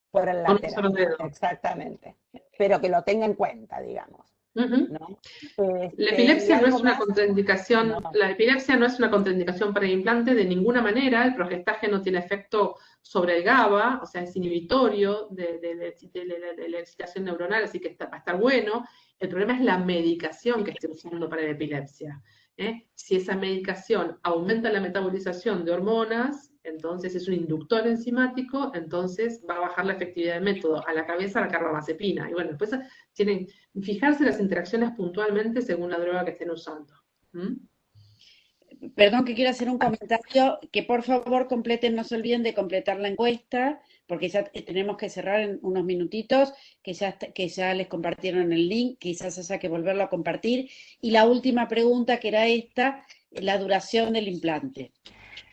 Por el Con un solo lateral, dedo. exactamente. Pero que lo tenga en cuenta, digamos. ¿No? La epilepsia no es ¿algo una más? contraindicación, No. la epilepsia no es una contraindicación para el implante de ninguna manera. El progestaje no tiene efecto sobre el GABA, o sea, es inhibitorio de la excitación neuronal, así que va a estar bueno. El problema es la medicación que esté usando para la epilepsia. Si esa medicación aumenta la metabolización de hormonas, entonces es un inductor enzimático, entonces va a bajar la efectividad del método a la cabeza, la carbamazepina. Y bueno, después tienen fijarse las interacciones puntualmente según la droga que estén usando. Perdón que quiero hacer un comentario, que por favor completen, no se olviden de completar la encuesta, porque ya tenemos que cerrar en unos minutitos, que ya les compartieron el link, quizás haya que volverlo a compartir. Y la última pregunta, que era esta, la duración del implante.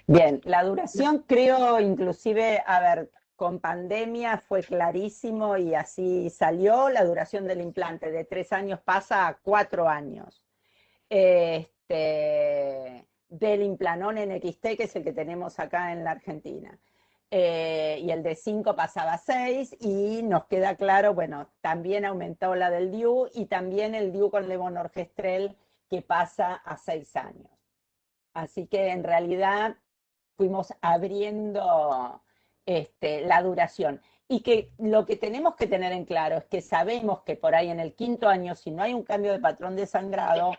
Bien, la duración creo inclusive, a ver, con pandemia fue clarísimo y así salió, la duración del implante de 3 años pasa a 4 años. Del Implanon NXT, que es el que tenemos acá en la Argentina. Y el de 5 pasaba a 6 y nos queda claro, bueno, también aumentó la del DIU y también el DIU con levonorgestrel que pasa a 6 años. Así que en realidad fuimos abriendo la duración. Y que lo que tenemos que tener en claro es que sabemos que por ahí en el 5.º año, si no hay un cambio de patrón de sangrado,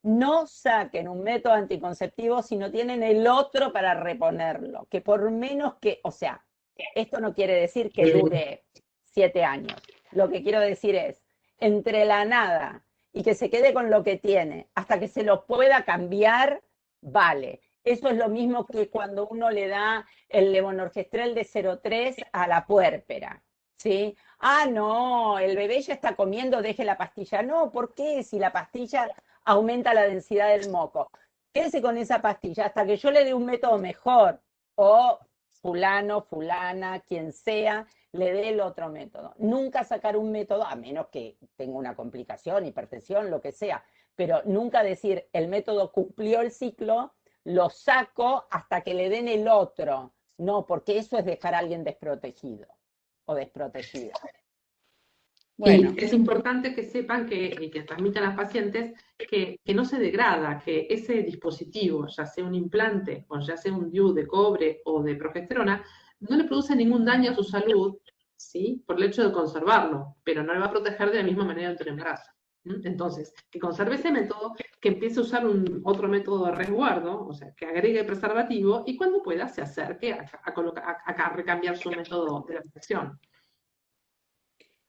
no saquen un método anticonceptivo si no tienen el otro para reponerlo. Que por menos que, o sea, esto no quiere decir que dure 7 años. Lo que quiero decir es, entre la nada y que se quede con lo que tiene hasta que se lo pueda cambiar, vale. Eso es lo mismo que cuando uno le da el levonorgestrel de 0,3 a la puérpera, ¿sí? Ah, no, el bebé ya está comiendo, deje la pastilla. No, ¿por qué? Si la pastilla aumenta la densidad del moco. Quédese con esa pastilla hasta que yo le dé un método mejor, o fulano, fulana, quien sea, le dé el otro método. Nunca sacar un método, a menos que tenga una complicación, hipertensión, lo que sea, pero nunca decir el método cumplió el ciclo, lo saco hasta que le den el otro. No, porque eso es dejar a alguien desprotegido o desprotegida. Bueno. Y es importante que sepan y que transmitan a las pacientes que no se degrada, que ese dispositivo, ya sea un implante o ya sea un DIU de cobre o de progesterona, no le produce ningún daño a su salud, ¿sí? Por el hecho de conservarlo, pero no le va a proteger de la misma manera durante el embarazo. Entonces, que conserve ese método, que empiece a usar otro método de resguardo, o sea, que agregue preservativo y cuando pueda se acerque a recambiar su método de la protección.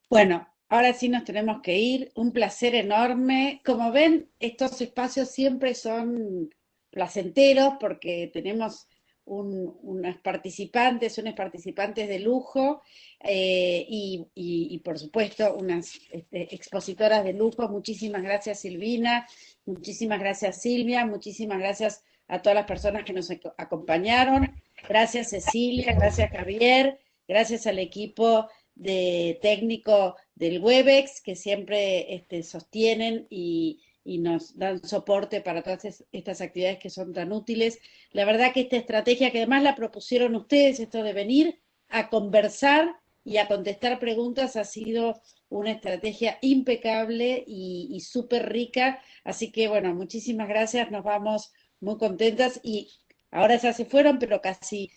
Bueno, ahora sí nos tenemos que ir. Un placer enorme. Como ven, estos espacios siempre son placenteros porque tenemos unas participantes de lujo y por supuesto unas expositoras de lujo. Muchísimas gracias, Silvina. Muchísimas gracias, Silvia. Muchísimas gracias a todas las personas que nos acompañaron. Gracias, Cecilia. Gracias, Javier. Gracias al equipo de técnico del Webex, que siempre sostienen y nos dan soporte para todas estas actividades que son tan útiles. La verdad que esta estrategia, que además la propusieron ustedes, esto de venir a conversar y a contestar preguntas, ha sido una estrategia impecable y súper rica. Así que, bueno, muchísimas gracias, nos vamos muy contentas y ahora ya se fueron, pero casi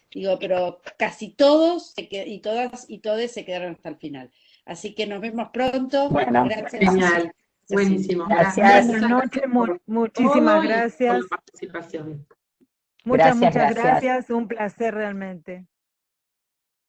todos y todas y todes se quedaron hasta el final. Así que nos vemos pronto. Bueno, Gracias. Genial, buenísimo. Gracias. Buenas noches, muchísimas todo y gracias. por la participación. Muchas Gracias. gracias, un placer realmente.